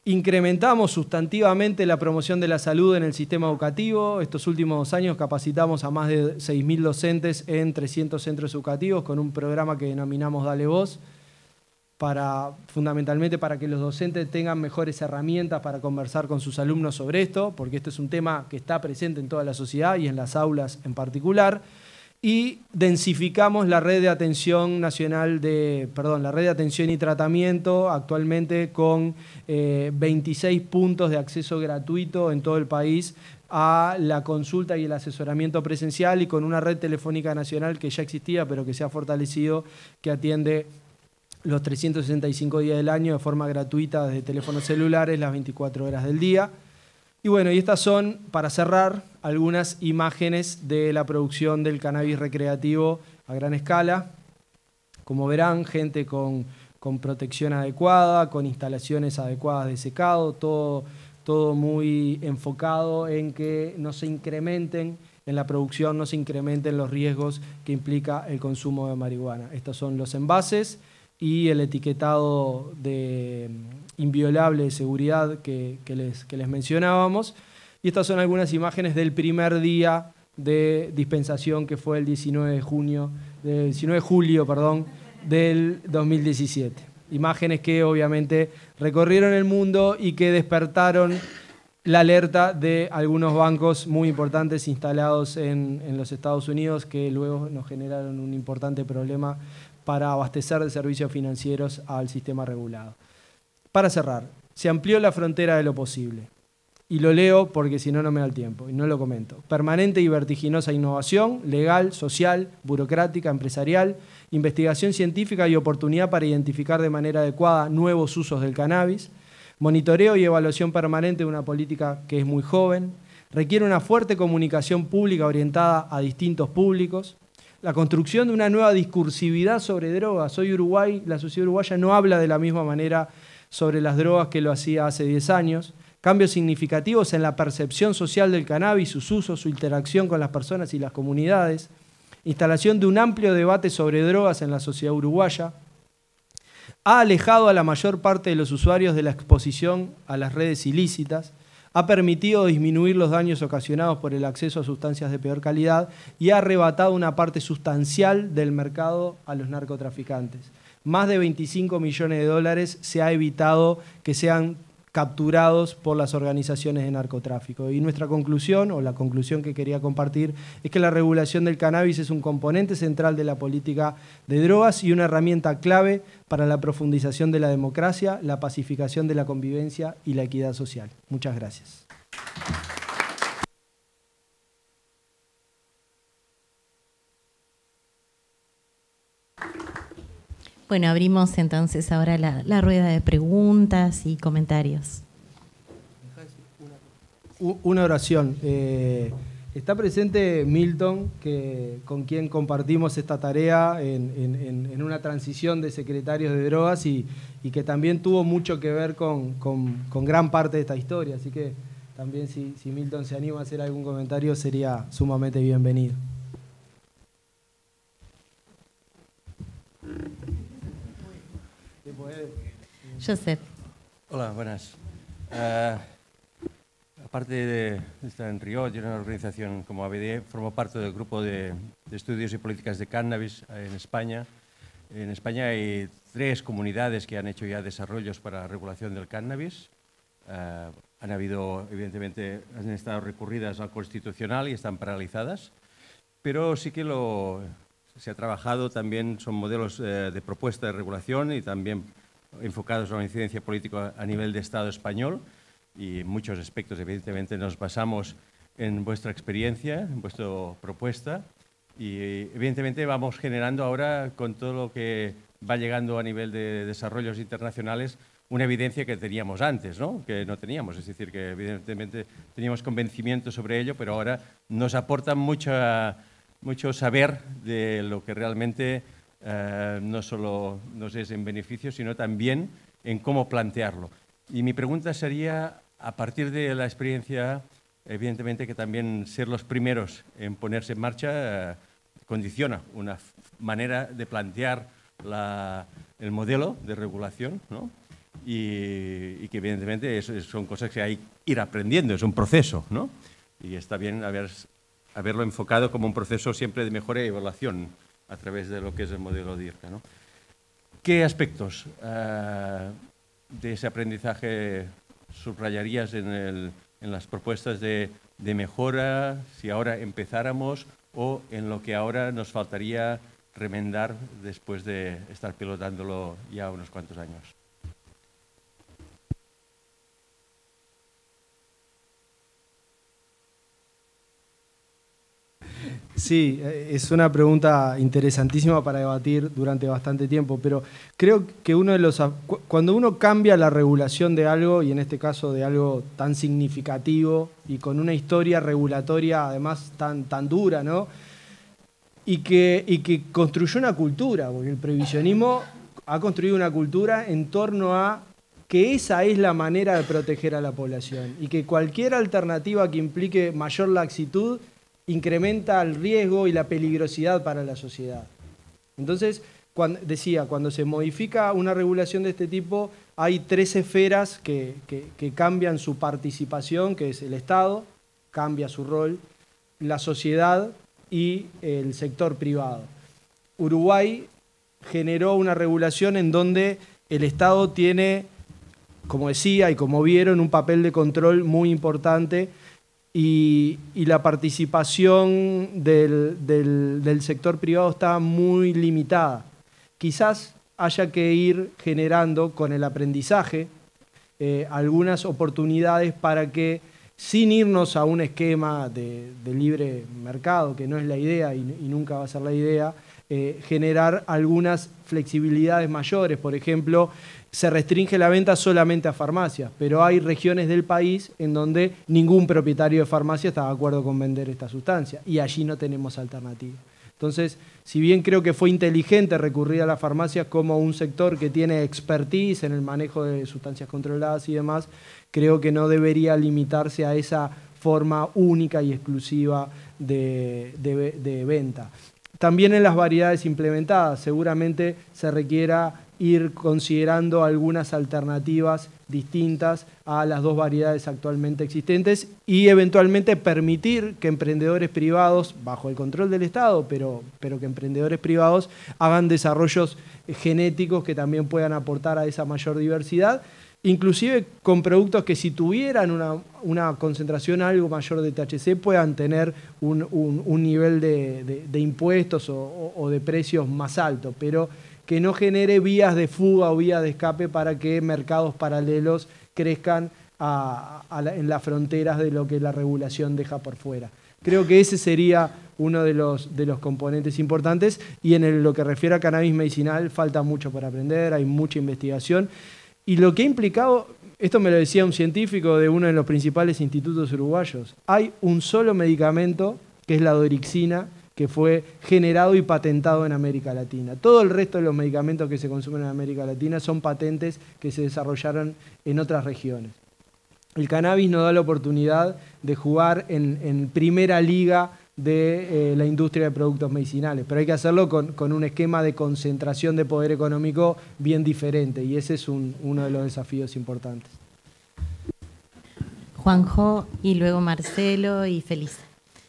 Incrementamos sustantivamente la promoción de la salud en el sistema educativo. Estos últimos 2 años capacitamos a más de 6.000 docentes en 300 centros educativos con un programa que denominamos Dale Voz, fundamentalmente para que los docentes tengan mejores herramientas para conversar con sus alumnos sobre esto, porque este es un tema que está presente en toda la sociedad y en las aulas en particular. Y densificamos la red de atención la red de atención y tratamiento actualmente con 26 puntos de acceso gratuito en todo el país a la consulta y el asesoramiento presencial y con una red telefónica nacional que ya existía pero que se ha fortalecido, que atiende los 365 días del año de forma gratuita desde teléfonos celulares las 24 horas del día. Y bueno, y estas son, para cerrar, algunas imágenes de la producción del cannabis recreativo a gran escala. Como verán, gente con protección adecuada, con instalaciones adecuadas de secado, todo muy enfocado en que no se incrementen en la producción, no se incrementen los riesgos que implica el consumo de marihuana. Estos son los envases y el etiquetado inviolable de seguridad que les mencionábamos. Y estas son algunas imágenes del primer día de dispensación que fue el 19 de julio del 2017. Imágenes que obviamente recorrieron el mundo y que despertaron la alerta de algunos bancos muy importantes instalados en los Estados Unidos que luego nos generaron un importante problema para abastecer de servicios financieros al sistema regulado. Para cerrar, se amplió la frontera de lo posible. Y lo leo porque si no, no me da el tiempo y no lo comento. Permanente y vertiginosa innovación, legal, social, burocrática, empresarial, investigación científica y oportunidad para identificar de manera adecuada nuevos usos del cannabis, monitoreo y evaluación permanente de una política que es muy joven, requiere una fuerte comunicación pública orientada a distintos públicos, la construcción de una nueva discursividad sobre drogas. Hoy Uruguay, la sociedad uruguaya no habla de la misma manera sobre las drogas que lo hacía hace 10 años. Cambios significativos en la percepción social del cannabis, sus usos, su interacción con las personas y las comunidades. Instalación de un amplio debate sobre drogas en la sociedad uruguaya. Ha alejado a la mayor parte de los usuarios de la exposición a las redes ilícitas. Ha permitido disminuir los daños ocasionados por el acceso a sustancias de peor calidad y ha arrebatado una parte sustancial del mercado a los narcotraficantes. Más de 25 millones de dólares se ha evitado que sean capturados por las organizaciones de narcotráfico. Y nuestra conclusión, o la conclusión que quería compartir, es que la regulación del cannabis es un componente central de la política de drogas y una herramienta clave para la profundización de la democracia, la pacificación de la convivencia y la equidad social. Muchas gracias. Bueno, abrimos entonces ahora la rueda de preguntas y comentarios. Una oración. Está presente Milton, con quien compartimos esta tarea en una transición de secretarios de drogas y que también tuvo mucho que ver con gran parte de esta historia. Así que también si Milton se anima a hacer algún comentario sería sumamente bienvenido. Josep. Hola, buenas. Aparte de estar en Riot y en una organización como ABD, formo parte del grupo de estudios y políticas de cannabis en España. En España hay 3 comunidades que han hecho ya desarrollos para la regulación del cannabis. Han habido, evidentemente, han estado recurridas al Constitucional y están paralizadas, pero sí que se ha trabajado también, son modelos de propuesta de regulación y también enfocados a una incidencia política a nivel de Estado español. y en muchos aspectos, evidentemente, nos basamos en vuestra experiencia, en vuestra propuesta, y evidentemente vamos generando ahora, con todo lo que va llegando a nivel de desarrollos internacionales, una evidencia que teníamos antes, ¿no? Que no teníamos. Es decir, que evidentemente teníamos convencimiento sobre ello, pero ahora nos aporta mucho saber de lo que realmente no solo nos es en beneficio, sino también en cómo plantearlo. Y mi pregunta sería, a partir de la experiencia, evidentemente que también ser los primeros en ponerse en marcha condiciona una manera de plantear el modelo de regulación, ¿no? Y que evidentemente son cosas que hay que ir aprendiendo, es un proceso, ¿no? Y está bien haberlo enfocado como un proceso siempre de mejora y evaluación a través de lo que es el modelo DIRCA, ¿no? ¿Qué aspectos de ese aprendizaje subrayarías en las propuestas de mejora, si ahora empezáramos, o en lo que ahora nos faltaría remendar después de estar pilotándolo ya unos cuantos años? Sí, es una pregunta interesantísima para debatir durante bastante tiempo, pero creo que cuando uno cambia la regulación de algo, y en este caso de algo tan significativo y con una historia regulatoria además tan dura, ¿no? Y que construyó una cultura, porque el previsionismo ha construido una cultura en torno a que esa es la manera de proteger a la población y que cualquier alternativa que implique mayor laxitud incrementa el riesgo y la peligrosidad para la sociedad. Entonces, cuando se modifica una regulación de este tipo, hay tres esferas que cambian su participación, que es el Estado, cambia su rol, la sociedad y el sector privado. Uruguay generó una regulación en donde el Estado tiene, como decía y como vieron, un papel de control muy importante, y la participación del sector privado está muy limitada. Quizás haya que ir generando con el aprendizaje algunas oportunidades para que, sin irnos a un esquema de libre mercado, que no es la idea y nunca va a ser la idea, generar algunas flexibilidades mayores. Por ejemplo, se restringe la venta solamente a farmacias, pero hay regiones del país en donde ningún propietario de farmacia está de acuerdo con vender esta sustancia y allí no tenemos alternativa. Entonces, si bien creo que fue inteligente recurrir a las farmacias como un sector que tiene expertise en el manejo de sustancias controladas y demás, creo que no debería limitarse a esa forma única y exclusiva de venta. También en las variedades implementadas, seguramente se requiera ir considerando algunas alternativas distintas a las dos variedades actualmente existentes y eventualmente permitir que emprendedores privados, bajo el control del Estado, pero que emprendedores privados hagan desarrollos genéticos que también puedan aportar a esa mayor diversidad, inclusive con productos que, si tuvieran una concentración algo mayor de THC, puedan tener un nivel de impuestos o de precios más alto, pero que no genere vías de fuga o vías de escape para que mercados paralelos crezcan en las fronteras de lo que la regulación deja por fuera. Creo que ese sería uno de los componentes importantes, y en lo que refiere a cannabis medicinal falta mucho por aprender, hay mucha investigación. Y lo que ha implicado, esto me lo decía un científico de uno de los principales institutos uruguayos, hay un solo medicamento, que es la dorixina, que fue generado y patentado en América Latina. Todo el resto de los medicamentos que se consumen en América Latina son patentes que se desarrollaron en otras regiones. El cannabis nos da la oportunidad de jugar en primera liga de la industria de productos medicinales, pero hay que hacerlo con un esquema de concentración de poder económico bien diferente, y ese es uno de los desafíos importantes. Juanjo, y luego Marcelo y Felisa.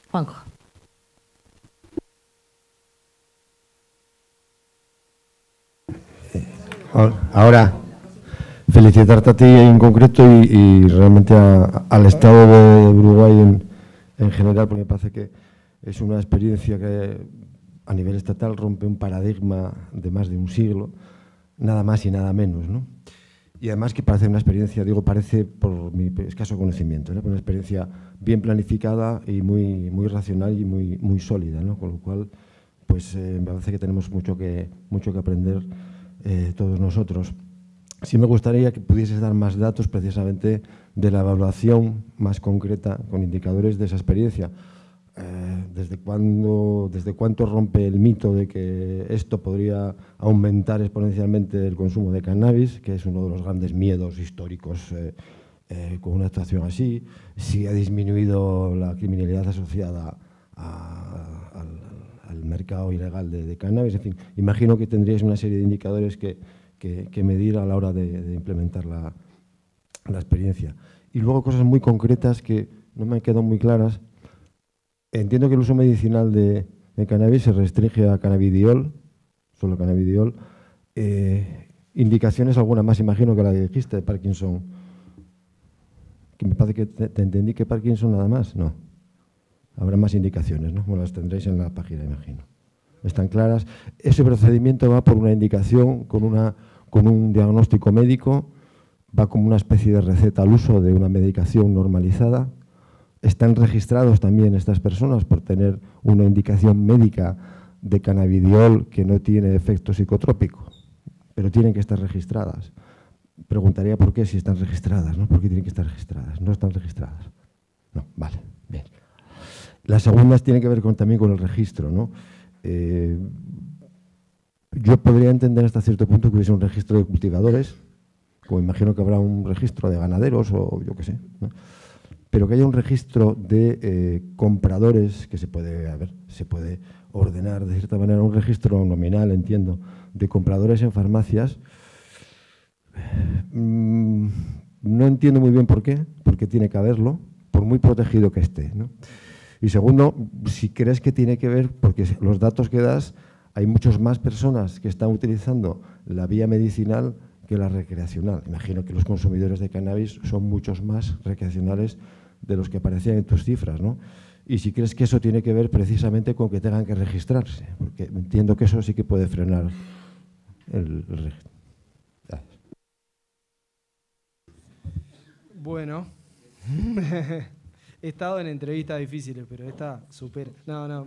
Juanjo. Ahora, felicitarte a ti en concreto y realmente al Estado de Uruguay en general, porque me parece que es una experiencia que a nivel estatal rompe un paradigma de más de un siglo, nada más y nada menos, ¿no? Y además que parece una experiencia, digo parece por mi escaso conocimiento, ¿no? Una experiencia bien planificada y muy racional y muy sólida, ¿no? Con lo cual, pues me parece que tenemos mucho que aprender todos nosotros. Sí me gustaría que pudieses dar más datos precisamente de la evaluación más concreta con indicadores de esa experiencia. ¿Desde cuánto rompe el mito de que esto podría aumentar exponencialmente el consumo de cannabis, que es uno de los grandes miedos históricos con una actuación así? Si ha disminuido la criminalidad asociada al mercado ilegal de cannabis. En fin, imagino que tendríais una serie de indicadores que medir a la hora de implementar la experiencia. Y luego cosas muy concretas que no me han quedado muy claras. Entiendo que el uso medicinal de cannabis se restringe a cannabidiol, solo cannabidiol. Indicaciones alguna más, imagino que la que dijiste de Parkinson. Que me parece que te entendí que Parkinson nada más, no. Habrá más indicaciones, ¿no? Bueno, las tendréis en la página, imagino. Están claras. Ese procedimiento va por una indicación con un diagnóstico médico, va como una especie de receta al uso de una medicación normalizada. Están registrados también estas personas por tener una indicación médica de cannabidiol que no tiene efecto psicotrópico, pero tienen que estar registradas. Preguntaría por qué si están registradas, ¿no? ¿Por qué tienen que estar registradas? No están registradas. No, vale, bien. Las segundas tienen que ver también con el registro, ¿no? Yo podría entender hasta cierto punto que hubiese un registro de cultivadores, como imagino que habrá un registro de ganaderos o yo qué sé, ¿no? Pero que haya un registro de compradores que se puede ordenar de cierta manera, un registro nominal, entiendo, de compradores en farmacias. No entiendo muy bien por qué, porque tiene que haberlo, por muy protegido que esté, ¿no? Y segundo, si crees que tiene que ver, porque los datos que das, hay muchas más personas que están utilizando la vía medicinal que la recreacional. Imagino que los consumidores de cannabis son muchos más recreacionales de los que aparecían en tus cifras, ¿no? Y si crees que eso tiene que ver precisamente con que tengan que registrarse, porque entiendo que eso sí que puede frenar el registro. Bueno, he estado en entrevistas difíciles, pero esta supera. No.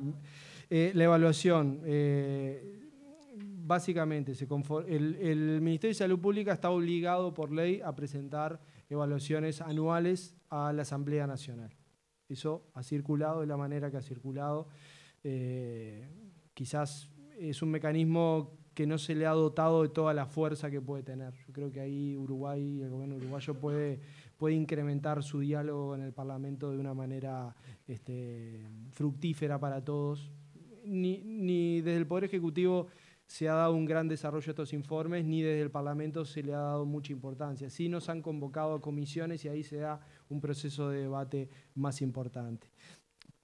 La evaluación, básicamente, el Ministerio de Salud Pública está obligado por ley a presentar evaluaciones anuales a la Asamblea Nacional. Eso ha circulado de la manera que ha circulado. Quizás es un mecanismo que no se le ha dotado de toda la fuerza que puede tener. Yo creo que ahí Uruguay, el gobierno uruguayo puede incrementar su diálogo en el Parlamento de una manera fructífera para todos. Ni desde el Poder Ejecutivo se ha dado un gran desarrollo a estos informes, ni desde el Parlamento se le ha dado mucha importancia. Sí nos han convocado a comisiones y ahí se da un proceso de debate más importante.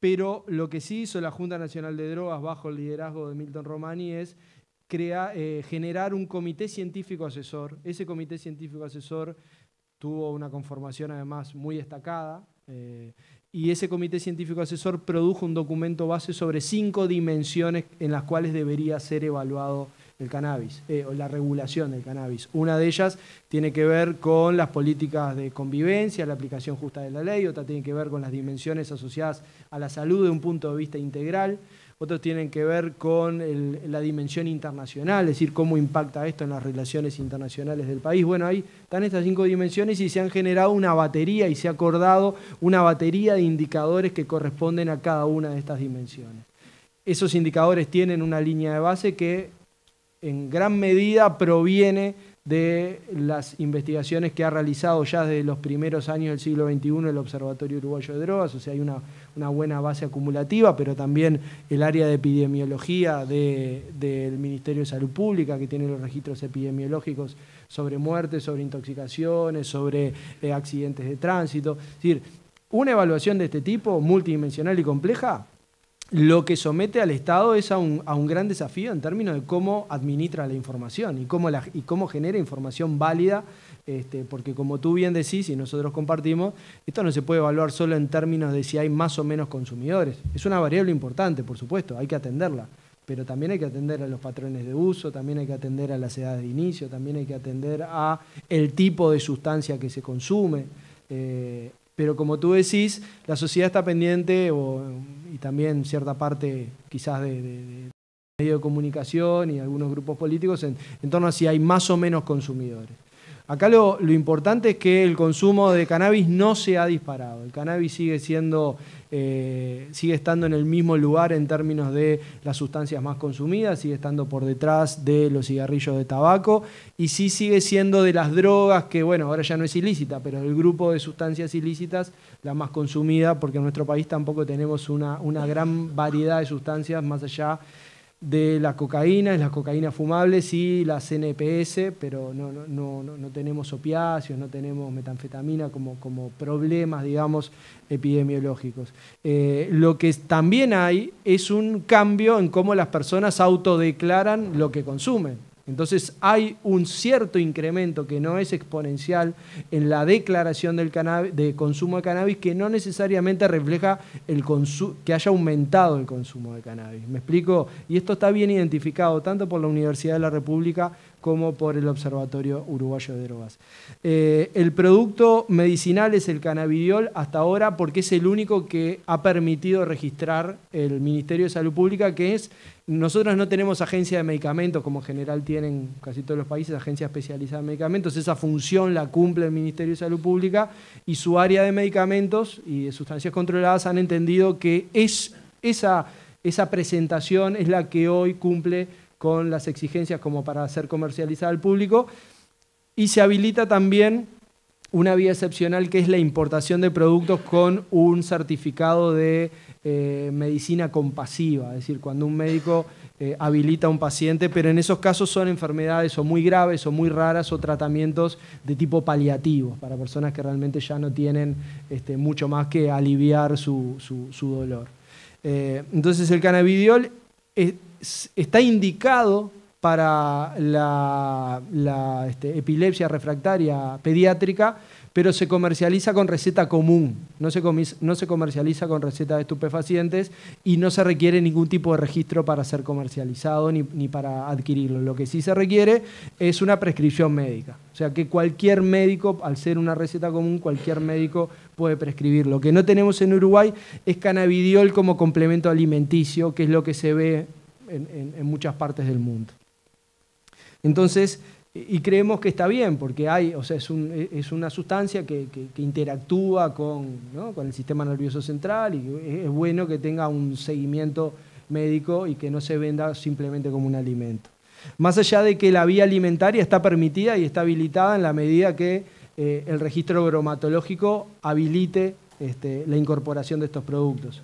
Pero lo que sí hizo la Junta Nacional de Drogas bajo el liderazgo de Milton Romani es generar un comité científico asesor. Ese comité científico asesor tuvo una conformación además muy destacada, y ese comité científico asesor produjo un documento base sobre 5 dimensiones en las cuales debería ser evaluado el cannabis, o la regulación del cannabis. Una de ellas tiene que ver con las políticas de convivencia, la aplicación justa de la ley, otra tiene que ver con las dimensiones asociadas a la salud de un punto de vista integral, otros tienen que ver con la dimensión internacional, es decir, cómo impacta esto en las relaciones internacionales del país. Bueno, ahí están estas 5 dimensiones y se han generado una batería y se ha acordado una batería de indicadores que corresponden a cada una de estas dimensiones. Esos indicadores tienen una línea de base que en gran medida proviene de las investigaciones que ha realizado ya desde los primeros años del siglo XXI el Observatorio Uruguayo de Drogas, o sea, hay una buena base acumulativa, pero también el área de epidemiología del Ministerio de Salud Pública, que tiene los registros epidemiológicos sobre muertes, sobre intoxicaciones, sobre accidentes de tránsito. Es decir, una evaluación de este tipo, multidimensional y compleja, lo que somete al Estado es a un gran desafío en términos de cómo administra la información y cómo genera información válida, porque como tú bien decís y nosotros compartimos, esto no se puede evaluar solo en términos de si hay más o menos consumidores. Es una variable importante, por supuesto, hay que atenderla, pero también hay que atender a los patrones de uso, también hay que atender a las edades de inicio, también hay que atender a el tipo de sustancia que se consume. Pero como tú decís, la sociedad está pendiente, y también cierta parte quizás de medios de comunicación y algunos grupos políticos, en torno a si hay más o menos consumidores. Acá lo importante es que el consumo de cannabis no se ha disparado. El cannabis sigue estando en el mismo lugar en términos de las sustancias más consumidas, sigue estando por detrás de los cigarrillos de tabaco y sí sigue siendo de las drogas que, bueno, ahora ya no es ilícita, pero el grupo de sustancias ilícitas la más consumida, porque en nuestro país tampoco tenemos una gran variedad de sustancias más allá de las cocaínas fumables y las NPS, pero no tenemos opiáceos, no tenemos metanfetamina como problemas, digamos, epidemiológicos. Lo que también hay es un cambio en cómo las personas autodeclaran lo que consumen. Entonces hay un cierto incremento que no es exponencial en la declaración de consumo de cannabis, que no necesariamente refleja que haya aumentado el consumo de cannabis. ¿Me explico? Y esto está bien identificado tanto por la Universidad de la República como por el Observatorio Uruguayo de Drogas. El producto medicinal es el cannabidiol hasta ahora porque es el único que ha permitido registrar el Ministerio de Salud Pública, que es, nosotros no tenemos agencia de medicamentos, como en general tienen casi todos los países, agencia especializada en medicamentos, esa función la cumple el Ministerio de Salud Pública y su área de medicamentos y de sustancias controladas han entendido que esa presentación es la que hoy cumple con las exigencias como para ser comercializada al público, y se habilita también una vía excepcional que es la importación de productos con un certificado de medicina compasiva, es decir, cuando un médico habilita a un paciente, pero en esos casos son enfermedades o muy graves o muy raras o tratamientos de tipo paliativo, para personas que realmente ya no tienen mucho más que aliviar su dolor. Entonces el cannabidiol está indicado para la epilepsia refractaria pediátrica, pero se comercializa con receta común, no se comercializa con receta de estupefacientes y no se requiere ningún tipo de registro para ser comercializado ni para adquirirlo. Lo que sí se requiere es una prescripción médica, o sea que cualquier médico, al ser una receta común, cualquier médico puede prescribir. Lo que no tenemos en Uruguay es cannabidiol como complemento alimenticio, que es lo que se ve en muchas partes del mundo. Entonces, y creemos que está bien, porque es una sustancia que interactúa con el sistema nervioso central y es bueno que tenga un seguimiento médico y que no se venda simplemente como un alimento. Más allá de que la vía alimentaria está permitida y está habilitada en la medida que el registro bromatológico habilite la incorporación de estos productos.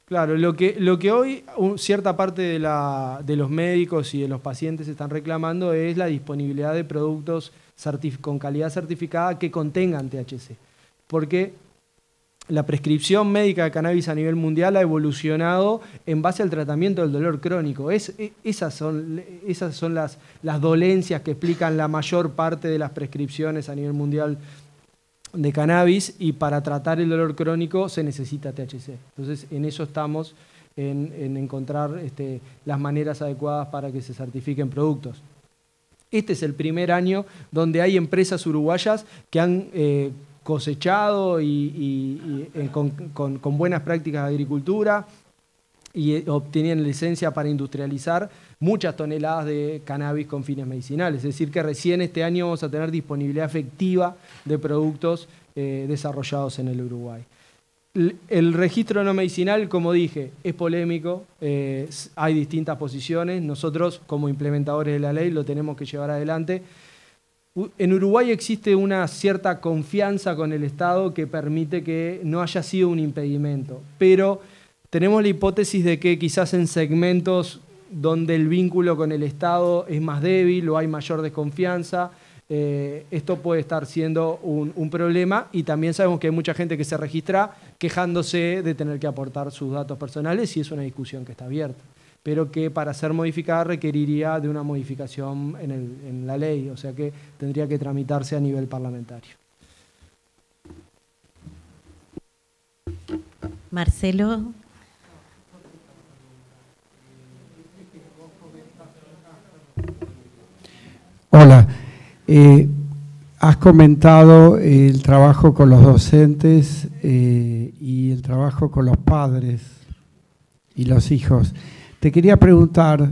Claro, lo que hoy cierta parte de los médicos y de los pacientes están reclamando es la disponibilidad de productos con calidad certificada que contengan THC, porque la prescripción médica de cannabis a nivel mundial ha evolucionado en base al tratamiento del dolor crónico. Esas son las dolencias que explican la mayor parte de las prescripciones a nivel mundial de cannabis, y para tratar el dolor crónico se necesita THC. Entonces, en eso estamos, en encontrar las maneras adecuadas para que se certifiquen productos. Este es el primer año donde hay empresas uruguayas que han cosechado con buenas prácticas de agricultura y obtienen licencia para industrializar muchas toneladas de cannabis con fines medicinales. Es decir, que recién este año vamos a tener disponibilidad efectiva de productos desarrollados en el Uruguay. El registro no medicinal, como dije, es polémico, hay distintas posiciones. Nosotros, como implementadores de la ley, lo tenemos que llevar adelante. En Uruguay existe una cierta confianza con el Estado que permite que no haya sido un impedimento, pero tenemos la hipótesis de que quizás en segmentos donde el vínculo con el Estado es más débil o hay mayor desconfianza, esto puede estar siendo un problema, y también sabemos que hay mucha gente que se registra quejándose de tener que aportar sus datos personales, y es una discusión que está abierta, pero que para ser modificada requeriría de una modificación en la ley, o sea que tendría que tramitarse a nivel parlamentario. Marcelo. Hola. Has comentado el trabajo con los docentes y el trabajo con los padres y los hijos. Te quería preguntar,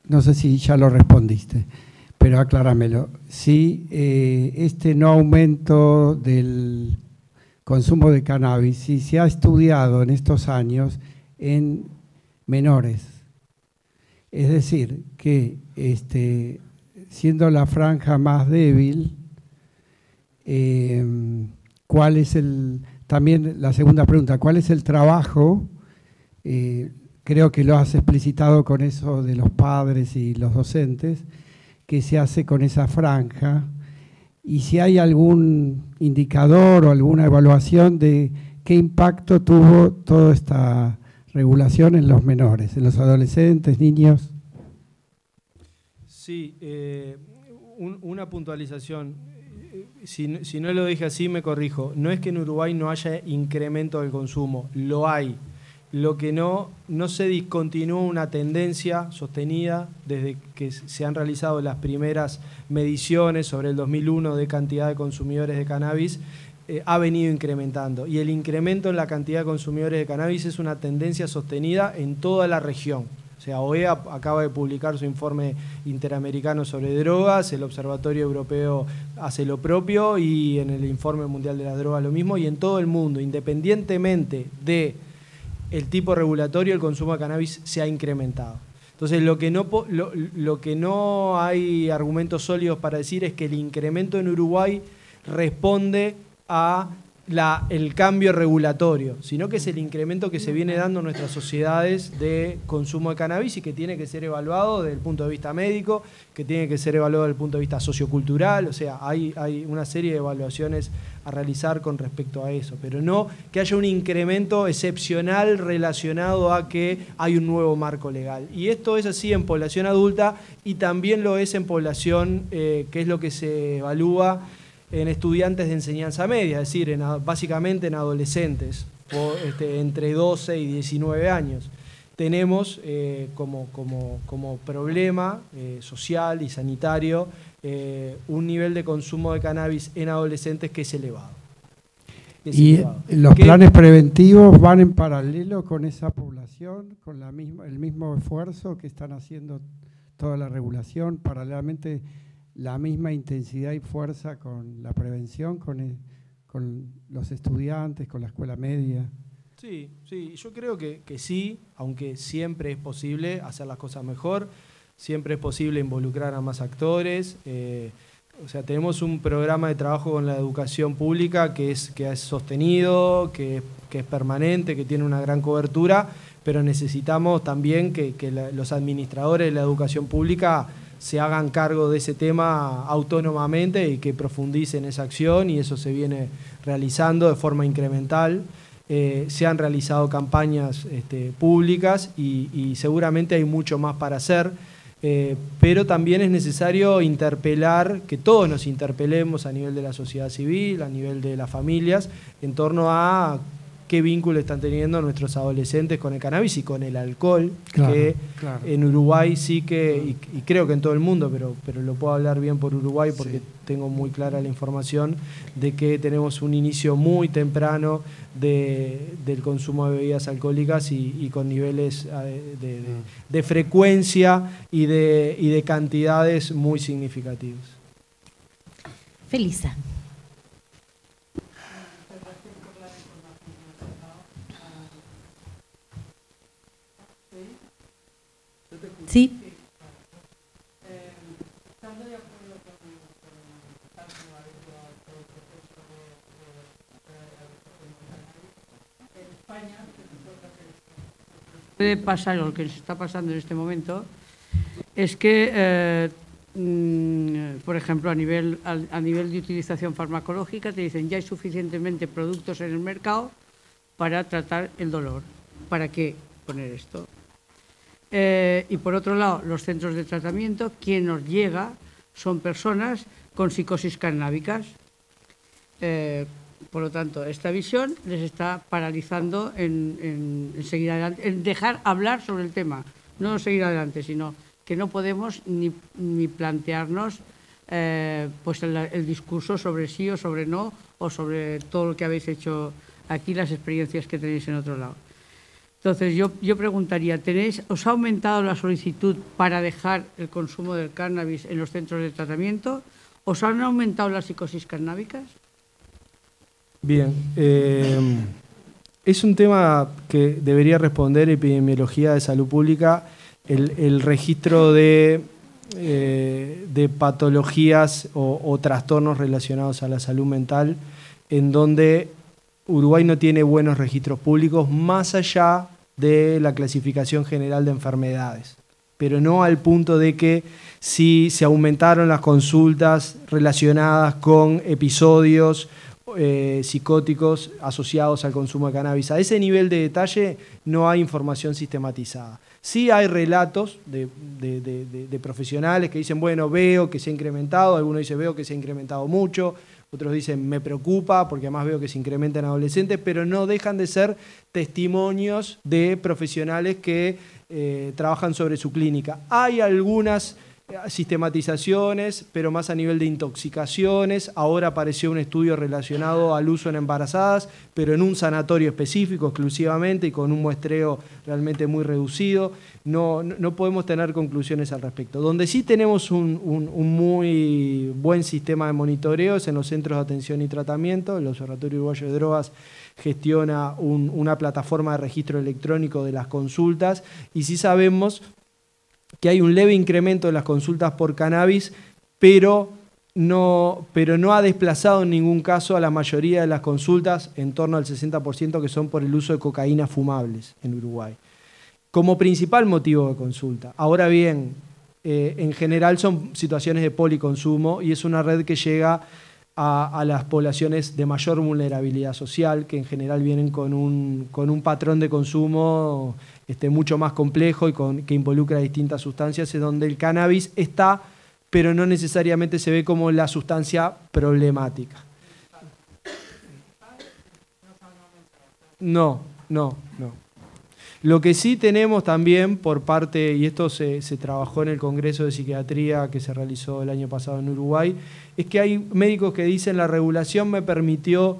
no sé si ya lo respondiste, pero acláramelo, si este no aumento del consumo de cannabis, si se ha estudiado en estos años en menores. Es decir, que siendo la franja más débil, ¿cuál es también la segunda pregunta, cuál es el trabajo? Creo que lo has explicitado con eso de los padres y los docentes, que se hace con esa franja, y si hay algún indicador o alguna evaluación de qué impacto tuvo toda esta regulación en los menores, en los adolescentes, niños. Sí, una puntualización. Si no lo dije así, me corrijo. No es que en Uruguay no haya incremento del consumo, lo hay. Lo que no se discontinúa una tendencia sostenida desde que se han realizado las primeras mediciones sobre el 2001 de cantidad de consumidores de cannabis, ha venido incrementando. Y el incremento en la cantidad de consumidores de cannabis es una tendencia sostenida en toda la región. O sea, OEA acaba de publicar su informe interamericano sobre drogas, el Observatorio Europeo hace lo propio y en el Informe Mundial de las Drogas lo mismo, y en todo el mundo, independientemente de el tipo regulatorio, el consumo de cannabis se ha incrementado. Entonces, lo que no hay argumentos sólidos para decir es que el incremento en Uruguay responde a el cambio regulatorio, sino que es el incremento que se viene dando en nuestras sociedades de consumo de cannabis y que tiene que ser evaluado desde el punto de vista médico, que tiene que ser evaluado desde el punto de vista sociocultural. O sea, hay una serie de evaluaciones a realizar con respecto a eso, pero no que haya un incremento excepcional relacionado a que hay un nuevo marco legal. Y esto es así en población adulta y también lo es en población, que es lo que se evalúa en estudiantes de enseñanza media, es decir, básicamente en adolescentes, entre 12 y 19 años. Tenemos como problema social y sanitario un nivel de consumo de cannabis en adolescentes que es elevado. ¿Los planes preventivos van en paralelo con esa población, con el mismo esfuerzo que están haciendo toda la regulación, paralelamente la misma intensidad y fuerza con la prevención, con los estudiantes, con la escuela media? Sí, yo creo que sí, aunque siempre es posible hacer las cosas mejor, siempre es posible involucrar a más actores. O sea, tenemos un programa de trabajo con la educación pública que es sostenido, que es permanente, que tiene una gran cobertura, pero necesitamos también que los administradores de la educación pública se hagan cargo de ese tema autónomamente y que profundicen esa acción, y eso se viene realizando de forma incremental. Se han realizado campañas públicas y seguramente hay mucho más para hacer, pero también es necesario interpelar, que todos nos interpelemos a nivel de la sociedad civil, a nivel de las familias, en torno a qué vínculo están teniendo nuestros adolescentes con el cannabis y con el alcohol, claro. En Uruguay sí que, y creo que en todo el mundo, pero lo puedo hablar bien por Uruguay porque tengo muy clara la información de que tenemos un inicio muy temprano del consumo de bebidas alcohólicas y con niveles de frecuencia y de cantidades muy significativos. Felisa. Sí. Puede pasar, lo que se está pasando en este momento, es que, por ejemplo, a nivel de utilización farmacológica, te dicen ya hay suficientemente productos en el mercado para tratar el dolor. ¿Para qué poner esto? Y por otro lado, los centros de tratamiento, quien nos llega son personas con psicosis cannábicas. Por lo tanto, esta visión les está paralizando en seguir adelante, en dejar hablar sobre el tema, no seguir adelante, sino que no podemos ni plantearnos pues el discurso sobre sí o sobre no, o sobre todo lo que habéis hecho aquí, las experiencias que tenéis en otro lado. Entonces, yo preguntaría, ¿os ha aumentado la solicitud para dejar el consumo del cannabis en los centros de tratamiento? ¿Os han aumentado las psicosis cannábicas? Bien, es un tema que debería responder Epidemiología de Salud Pública, el registro de patologías o trastornos relacionados a la salud mental, en donde Uruguay no tiene buenos registros públicos más allá de la clasificación general de enfermedades, pero no al punto de que si se aumentaron las consultas relacionadas con episodios psicóticos asociados al consumo de cannabis. A ese nivel de detalle no hay información sistematizada. Sí hay relatos de profesionales que dicen, bueno, veo que se ha incrementado, algunos dicen, veo que se ha incrementado mucho, otros dicen, me preocupa porque además veo que se incrementa en adolescentes, pero no dejan de ser testimonios de profesionales que trabajan sobre su clínica. Hay algunas sistematizaciones, pero más a nivel de intoxicaciones. Ahora apareció un estudio relacionado al uso en embarazadas, pero en un sanatorio específico exclusivamente y con un muestreo realmente muy reducido. No podemos tener conclusiones al respecto. Donde sí tenemos un muy buen sistema de monitoreo es en los centros de atención y tratamiento. El Observatorio Uruguayo de Drogas gestiona una plataforma de registro electrónico de las consultas y sí sabemos que hay un leve incremento de las consultas por cannabis, pero no ha desplazado en ningún caso a la mayoría de las consultas, en torno al 60%, que son por el uso de cocaína fumables en Uruguay, como principal motivo de consulta. Ahora bien, en general son situaciones de policonsumo y es una red que llega a las poblaciones de mayor vulnerabilidad social, que en general vienen con un patrón de consumo mucho más complejo y que involucra distintas sustancias, en donde el cannabis está, pero no necesariamente se ve como la sustancia problemática. No. Lo que sí tenemos también por parte, y esto se trabajó en el Congreso de Psiquiatría que se realizó el año pasado en Uruguay, es que hay médicos que dicen la regulación me permitió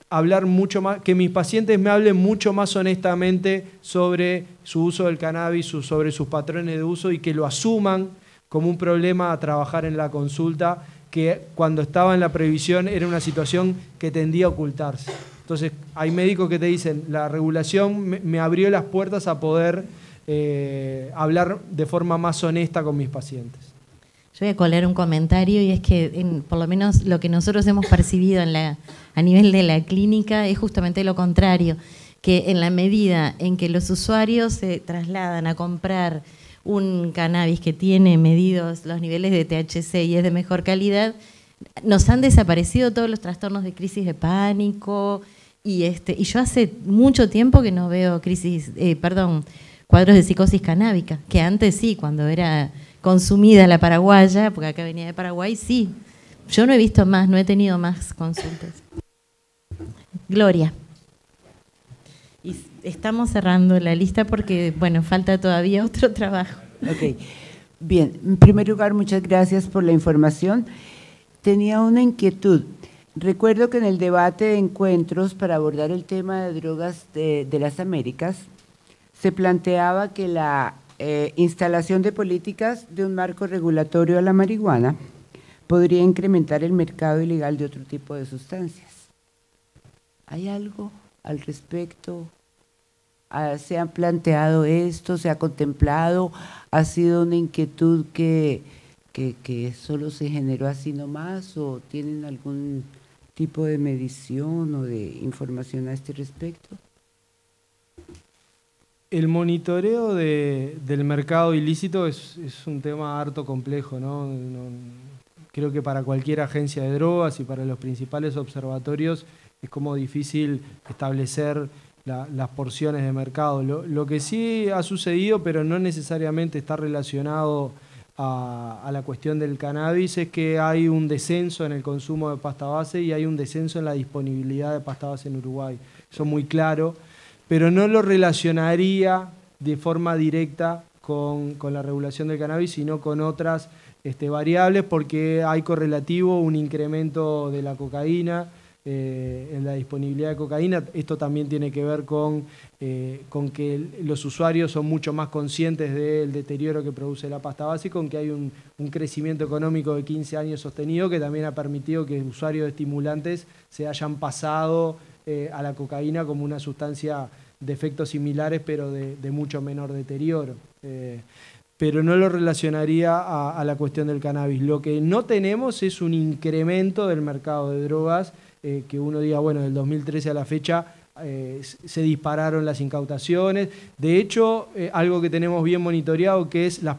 hablar mucho más, que mis pacientes me hablen mucho más honestamente sobre su uso del cannabis, sobre sus patrones de uso y que lo asuman como un problema a trabajar en la consulta, que cuando estaba en la previsión era una situación que tendía a ocultarse. Entonces, hay médicos que te dicen, la regulación me abrió las puertas a poder hablar de forma más honesta con mis pacientes. Yo voy a colar un comentario y es que por lo menos lo que nosotros hemos percibido a nivel de la clínica es justamente lo contrario, que en la medida en que los usuarios se trasladan a comprar un cannabis que tiene medidos los niveles de THC y es de mejor calidad, nos han desaparecido todos los trastornos de crisis de pánico y yo hace mucho tiempo que no veo cuadros de psicosis canábica, que antes sí, cuando era consumida la paraguaya, porque acá venía de Paraguay, sí. Yo no he visto más, no he tenido más consultas. Gloria. Y estamos cerrando la lista porque, bueno, falta todavía otro trabajo. Ok. Bien, en primer lugar, muchas gracias por la información. Tenía una inquietud. Recuerdo que en el debate de encuentros para abordar el tema de drogas de las Américas, se planteaba que la instalación de políticas de un marco regulatorio a la marihuana podría incrementar el mercado ilegal de otro tipo de sustancias. ¿Hay algo al respecto? ¿Se han planteado esto? ¿Se ha contemplado? ¿Ha sido una inquietud que solo se generó así nomás? ¿O tienen algún tipo de medición o de información a este respecto? El monitoreo del mercado ilícito es un tema harto complejo, ¿no? Creo que para cualquier agencia de drogas y para los principales observatorios es como difícil establecer las porciones de mercado. Lo que sí ha sucedido, pero no necesariamente está relacionado a la cuestión del cannabis es que hay un descenso en el consumo de pasta base y hay un descenso en la disponibilidad de pasta base en Uruguay. Eso es muy claro, pero no lo relacionaría de forma directa con la regulación del cannabis, sino con otras variables, porque hay correlativo un incremento de la cocaína, en la disponibilidad de cocaína. Esto también tiene que ver con que los usuarios son mucho más conscientes del deterioro que produce la pasta base, con que hay un crecimiento económico de 15 años sostenido que también ha permitido que usuarios de estimulantes se hayan pasado a la cocaína como una sustancia de efectos similares, pero de mucho menor deterioro. Pero no lo relacionaría a la cuestión del cannabis. Lo que no tenemos es un incremento del mercado de drogas, que uno diga, bueno, del 2013 a la fecha se dispararon las incautaciones. De hecho, algo que tenemos bien monitoreado, que es la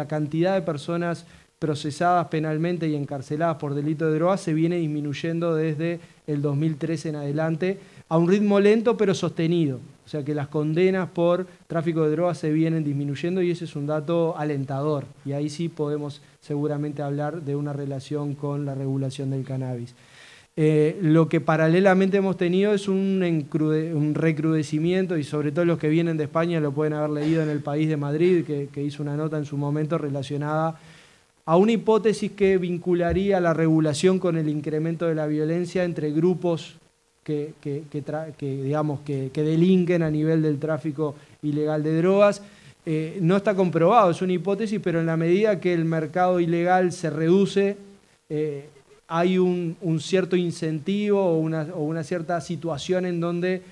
cantidad de personas procesadas penalmente y encarceladas por delito de drogas, se viene disminuyendo desde el 2013 en adelante, a un ritmo lento pero sostenido. O sea que las condenas por tráfico de drogas se vienen disminuyendo y ese es un dato alentador. Y ahí sí podemos seguramente hablar de una relación con la regulación del cannabis. Lo que paralelamente hemos tenido es un recrudecimiento, y sobre todo los que vienen de España lo pueden haber leído en El País de Madrid, que hizo una nota en su momento relacionada a una hipótesis que vincularía la regulación con el incremento de la violencia entre grupos que delinquen a nivel del tráfico ilegal de drogas. No está comprobado, es una hipótesis, pero en la medida que el mercado ilegal se reduce, hay un cierto incentivo o una cierta situación en donde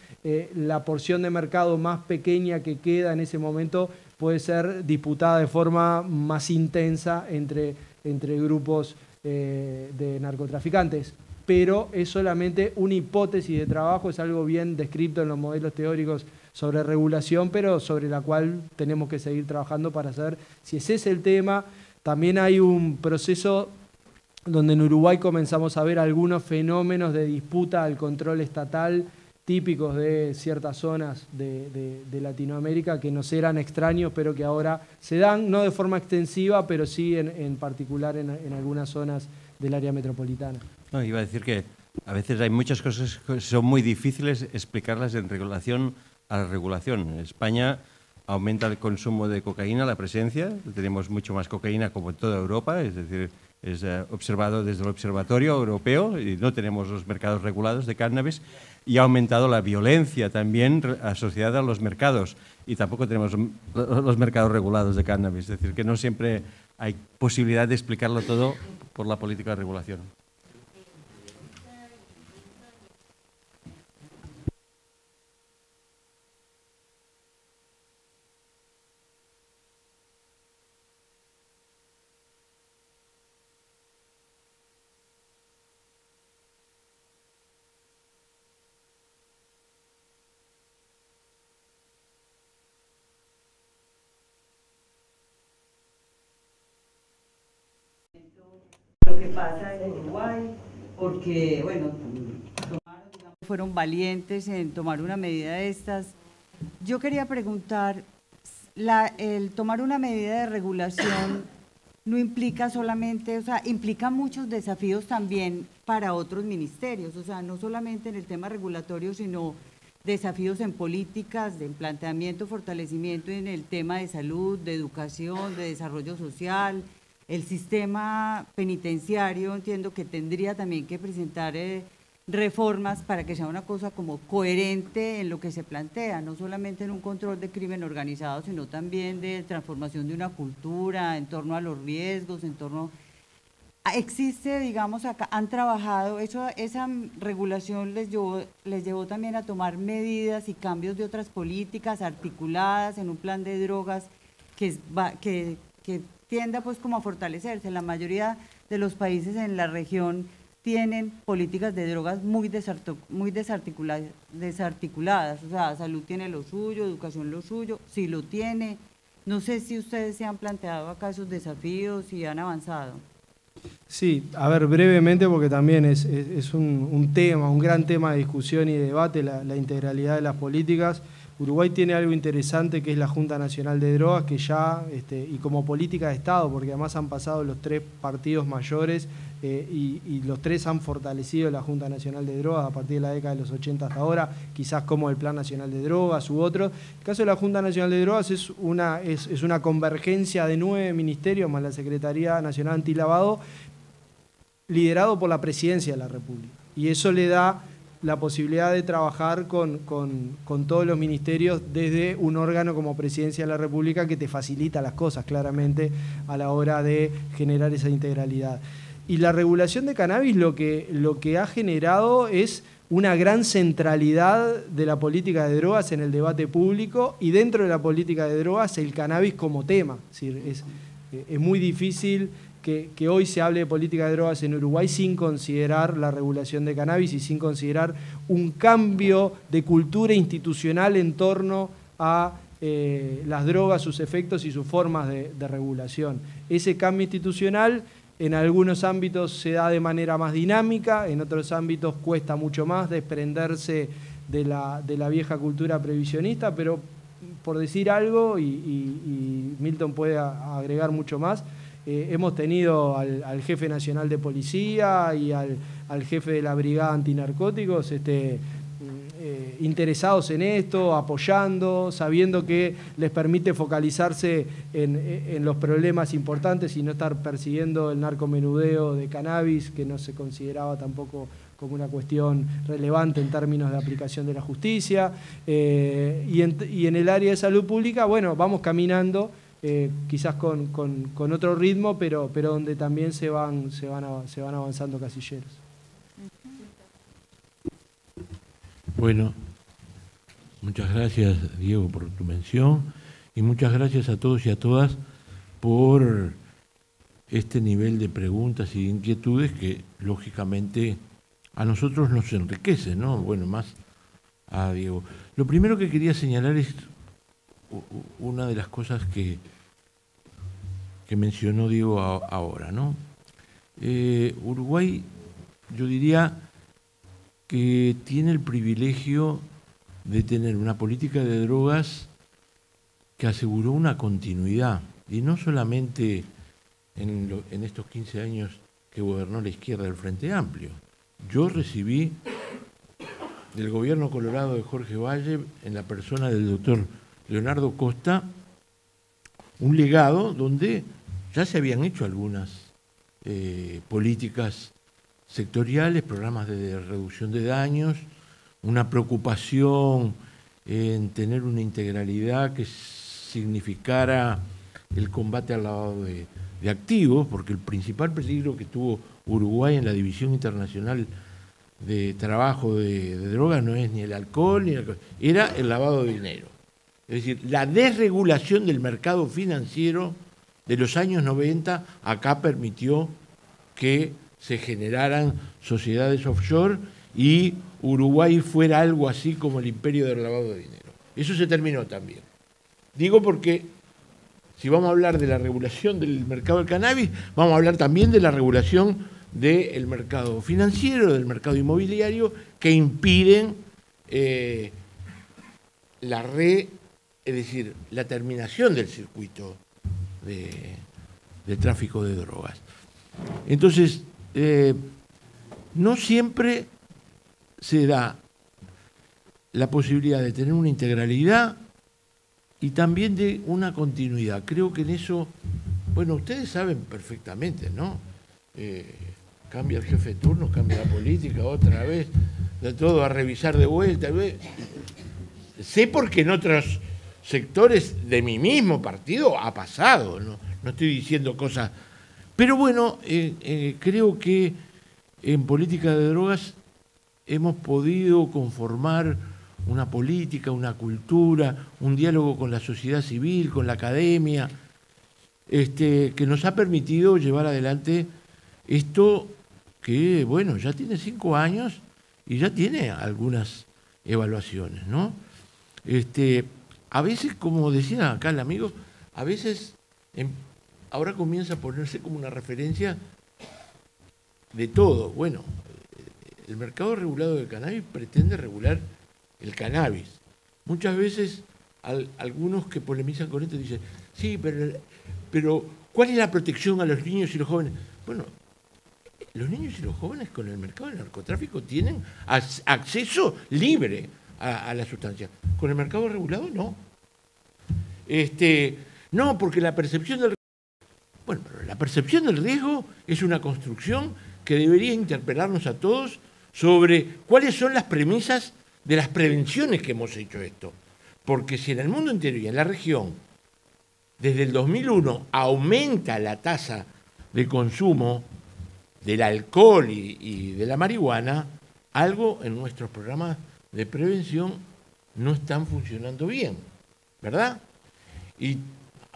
la porción de mercado más pequeña que queda en ese momento puede ser disputada de forma más intensa entre grupos de narcotraficantes. Pero es solamente una hipótesis de trabajo, es algo bien descrito en los modelos teóricos sobre regulación, pero sobre la cual tenemos que seguir trabajando para saber si ese es el tema. También hay un proceso donde en Uruguay comenzamos a ver algunos fenómenos de disputa al control estatal típicos de ciertas zonas de Latinoamérica que nos eran extraños, pero que ahora se dan, no de forma extensiva, pero sí en particular en algunas zonas del área metropolitana. No, iba a decir que a veces hay muchas cosas que son muy difíciles explicarlas en relación a la regulación. En España aumenta el consumo de cocaína, la presencia, tenemos mucho más cocaína como en toda Europa, es decir, es observado desde el Observatorio Europeo y no tenemos los mercados regulados de cannabis, y ha aumentado la violencia también asociada a los mercados y tampoco tenemos los mercados regulados de cannabis, es decir, que no siempre hay posibilidad de explicarlo todo por la política de regulación. Lo que pasa en Uruguay, porque, bueno, fueron valientes en tomar una medida de estas. Yo quería preguntar, el tomar una medida de regulación no implica solamente, o sea, implica muchos desafíos también para otros ministerios, o sea, no solamente en el tema regulatorio, sino desafíos en políticas, en planteamiento, fortalecimiento en el tema de salud, de educación, de desarrollo social. El sistema penitenciario entiendo que tendría también que presentar reformas para que sea una cosa como coherente en lo que se plantea, no solamente en un control de crimen organizado, sino también de transformación de una cultura en torno a los riesgos, en torno... Existe, digamos, acá, han trabajado, esa regulación les llevó también a tomar medidas y cambios de otras políticas articuladas en un plan de drogas que tienda pues como a fortalecerse. La mayoría de los países en la región tienen políticas de drogas muy desarticuladas, o sea, salud tiene lo suyo, educación lo suyo, sí lo tiene. No sé si ustedes se han planteado acá esos desafíos y han avanzado. Sí, a ver, brevemente, porque también es un tema, un gran tema de discusión y de debate, la integralidad de las políticas. Uruguay tiene algo interesante que es la Junta Nacional de Drogas, que ya, y como política de Estado, porque además han pasado los 3 partidos mayores y los 3 han fortalecido la Junta Nacional de Drogas a partir de la década de los 80 hasta ahora, quizás como el Plan Nacional de Drogas u otros. El caso de la Junta Nacional de Drogas es una convergencia de 9 ministerios más la Secretaría Nacional Antilavado, liderado por la Presidencia de la República. Y eso le da la posibilidad de trabajar con todos los ministerios desde un órgano como Presidencia de la República que te facilita las cosas claramente a la hora de generar esa integralidad. Y la regulación de cannabis lo que ha generado es una gran centralidad de la política de drogas en el debate público y dentro de la política de drogas el cannabis como tema. Es decir, es muy difícil que hoy se hable de política de drogas en Uruguay sin considerar la regulación de cannabis y sin considerar un cambio de cultura institucional en torno a las drogas, sus efectos y sus formas de regulación. Ese cambio institucional en algunos ámbitos se da de manera más dinámica, en otros ámbitos cuesta mucho más desprenderse de la vieja cultura previsionista, pero por decir algo, y Milton puede agregar mucho más, hemos tenido al jefe nacional de policía y al jefe de la brigada antinarcóticos interesados en esto, apoyando, sabiendo que les permite focalizarse en los problemas importantes y no estar persiguiendo el narcomenudeo de cannabis, que no se consideraba tampoco como una cuestión relevante en términos de aplicación de la justicia. Y en el área de salud pública, bueno, vamos caminando, quizás con otro ritmo, pero donde también se van avanzando casilleros. Bueno, muchas gracias, Diego, por tu mención y muchas gracias a todos y a todas por este nivel de preguntas y de inquietudes que, lógicamente, a nosotros nos enriquece, ¿no? Bueno, más a Diego. Lo primero que quería señalar es una de las cosas que mencionó Diego ahora, ¿no? Uruguay, yo diría que tiene el privilegio de tener una política de drogas que aseguró una continuidad, y no solamente en estos 15 años que gobernó la izquierda del Frente Amplio. Yo recibí del gobierno colorado de Jorge Valle, en la persona del doctor Leonardo Costa, un legado donde ya se habían hecho algunas políticas sectoriales, programas de reducción de daños, una preocupación en tener una integralidad que significara el combate al lavado de activos, porque el principal peligro que tuvo Uruguay en la División Internacional de Trabajo de Drogas no es ni el alcohol, era el lavado de dinero. Es decir, la desregulación del mercado financiero de los años 90 acá permitió que se generaran sociedades offshore y Uruguay fuera algo así como el imperio del lavado de dinero. Eso se terminó también. Digo porque si vamos a hablar de la regulación del mercado del cannabis, vamos a hablar también de la regulación del mercado financiero, del mercado inmobiliario, que impiden es decir, la terminación del circuito de tráfico de drogas. Entonces, no siempre se da la posibilidad de tener una integralidad y también de una continuidad. Creo que en eso, bueno, ustedes saben perfectamente, ¿no? Cambia el jefe de turno, cambia la política otra vez, de todo a revisar de vuelta. Sé porque en otros sectores de mi mismo partido ha pasado, no estoy diciendo cosas. Pero bueno, creo que en política de drogas hemos podido conformar una política, una cultura, un diálogo con la sociedad civil, con la academia, que nos ha permitido llevar adelante esto que, bueno, ya tiene 5 años y ya tiene algunas evaluaciones, ¿no? A veces, como decía acá el amigo, a veces ahora comienza a ponerse como una referencia de todo. Bueno, el mercado regulado de cannabis pretende regular el cannabis. muchas veces algunos que polemizan con esto dicen, sí, pero ¿cuál es la protección a los niños y los jóvenes? Bueno, los niños y los jóvenes con el mercado del narcotráfico tienen acceso libre a la sustancia. Con el mercado regulado, no. No, porque la percepción del... Bueno, pero la percepción del riesgo es una construcción que debería interpelarnos a todos sobre cuáles son las premisas de las prevenciones que hemos hecho esto. Porque si en el mundo entero y en la región, desde el 2001, aumenta la tasa de consumo del alcohol y de la marihuana, algo en nuestros programas de prevención no están funcionando bien, ¿verdad? Y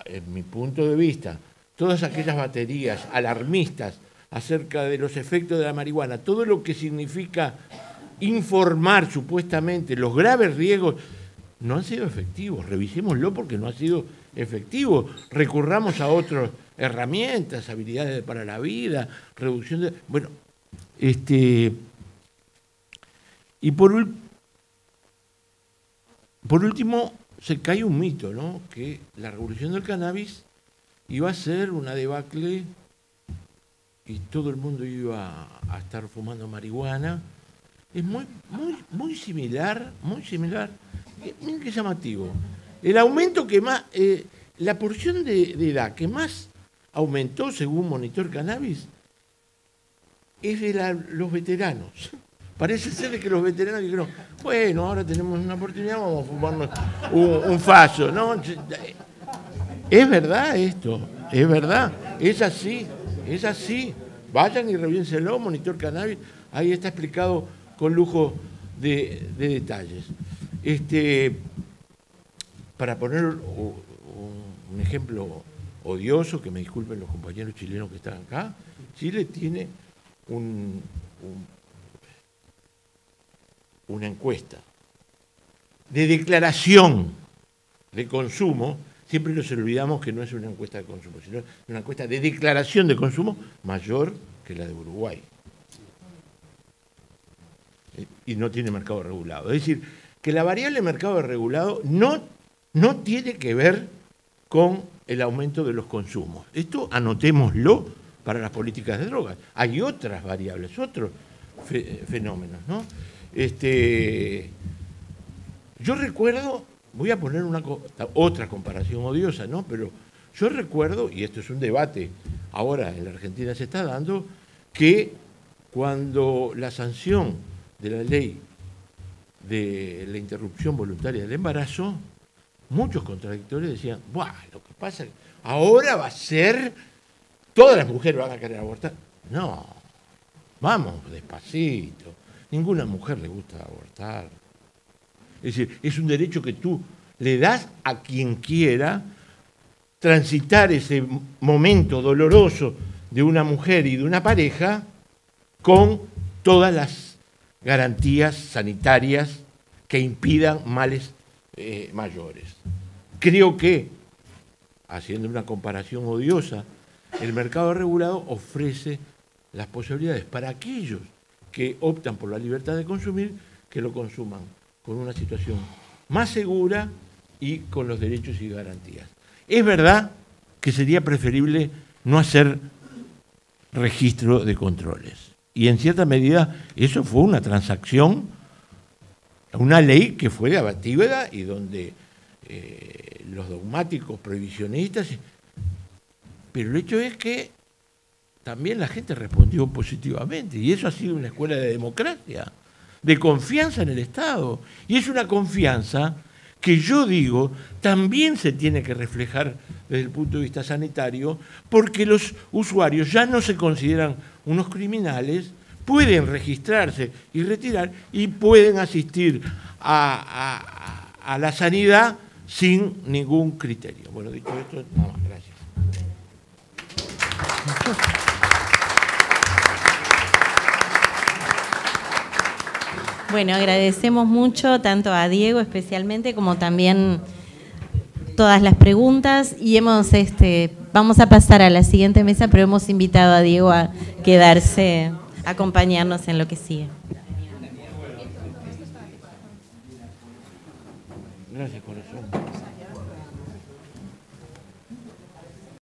en mi punto de vista, todas aquellas baterías alarmistas acerca de los efectos de la marihuana, todo lo que significa informar supuestamente los graves riesgos, no han sido efectivos. Revisémoslo porque no ha sido efectivo. Recurramos a otras herramientas, habilidades para la vida, reducción de... Bueno, y por último, se cae un mito, ¿no? Que la revolución del cannabis iba a ser una debacle y todo el mundo iba a estar fumando marihuana. Es muy similar, muy similar. Miren qué llamativo. El aumento que más, la porción de edad que más aumentó, según Monitor Cannabis, es de los veteranos. Parece ser que los veteranos dijeron, bueno, ahora tenemos una oportunidad, vamos a fumarnos un faso. No, es verdad esto, es verdad, es así, es así. Vayan y revíenselo, Monitor Cannabis, ahí está explicado con lujo de detalles. Para poner un ejemplo odioso, que me disculpen los compañeros chilenos que están acá, Chile tiene una encuesta de declaración de consumo. Siempre nos olvidamos que no es una encuesta de consumo, sino una encuesta de declaración de consumo mayor que la de Uruguay. Y no tiene mercado regulado. Es decir, que la variable mercado regulado no tiene que ver con el aumento de los consumos. Esto anotémoslo para las políticas de drogas. Hay otras variables, otros fenómenos, ¿no? Yo recuerdo, voy a poner otra comparación odiosa, ¿no? Pero yo recuerdo, y esto es un debate ahora en la Argentina se está dando, que cuando la sanción de la ley de la interrupción voluntaria del embarazo, muchos contradictores decían, ¡buah! Lo que pasa es que ahora va a ser, todas las mujeres van a querer abortar. No, vamos despacito. Ninguna mujer le gusta abortar. Es decir, es un derecho que tú le das a quien quiera transitar ese momento doloroso de una mujer y de una pareja con todas las garantías sanitarias que impidan males mayores. Creo que, haciendo una comparación odiosa, el mercado regulado ofrece las posibilidades para aquellos que optan por la libertad de consumir, que lo consuman con una situación más segura y con los derechos y garantías. Es verdad que sería preferible no hacer registro de controles. Y en cierta medida eso fue una transacción, una ley que fue debatida y donde los dogmáticos prohibicionistas... Pero el hecho es que también la gente respondió positivamente y eso ha sido una escuela de democracia, de confianza en el Estado. Y es una confianza que yo digo también se tiene que reflejar desde el punto de vista sanitario, porque los usuarios ya no se consideran unos criminales, pueden registrarse y retirar y pueden asistir a la sanidad sin ningún criterio. Bueno, dicho esto, nada más, gracias. Bueno, agradecemos mucho tanto a Diego especialmente como también todas las preguntas y vamos a pasar a la siguiente mesa, pero hemos invitado a Diego a quedarse, a acompañarnos en lo que sigue. Gracias, corazón.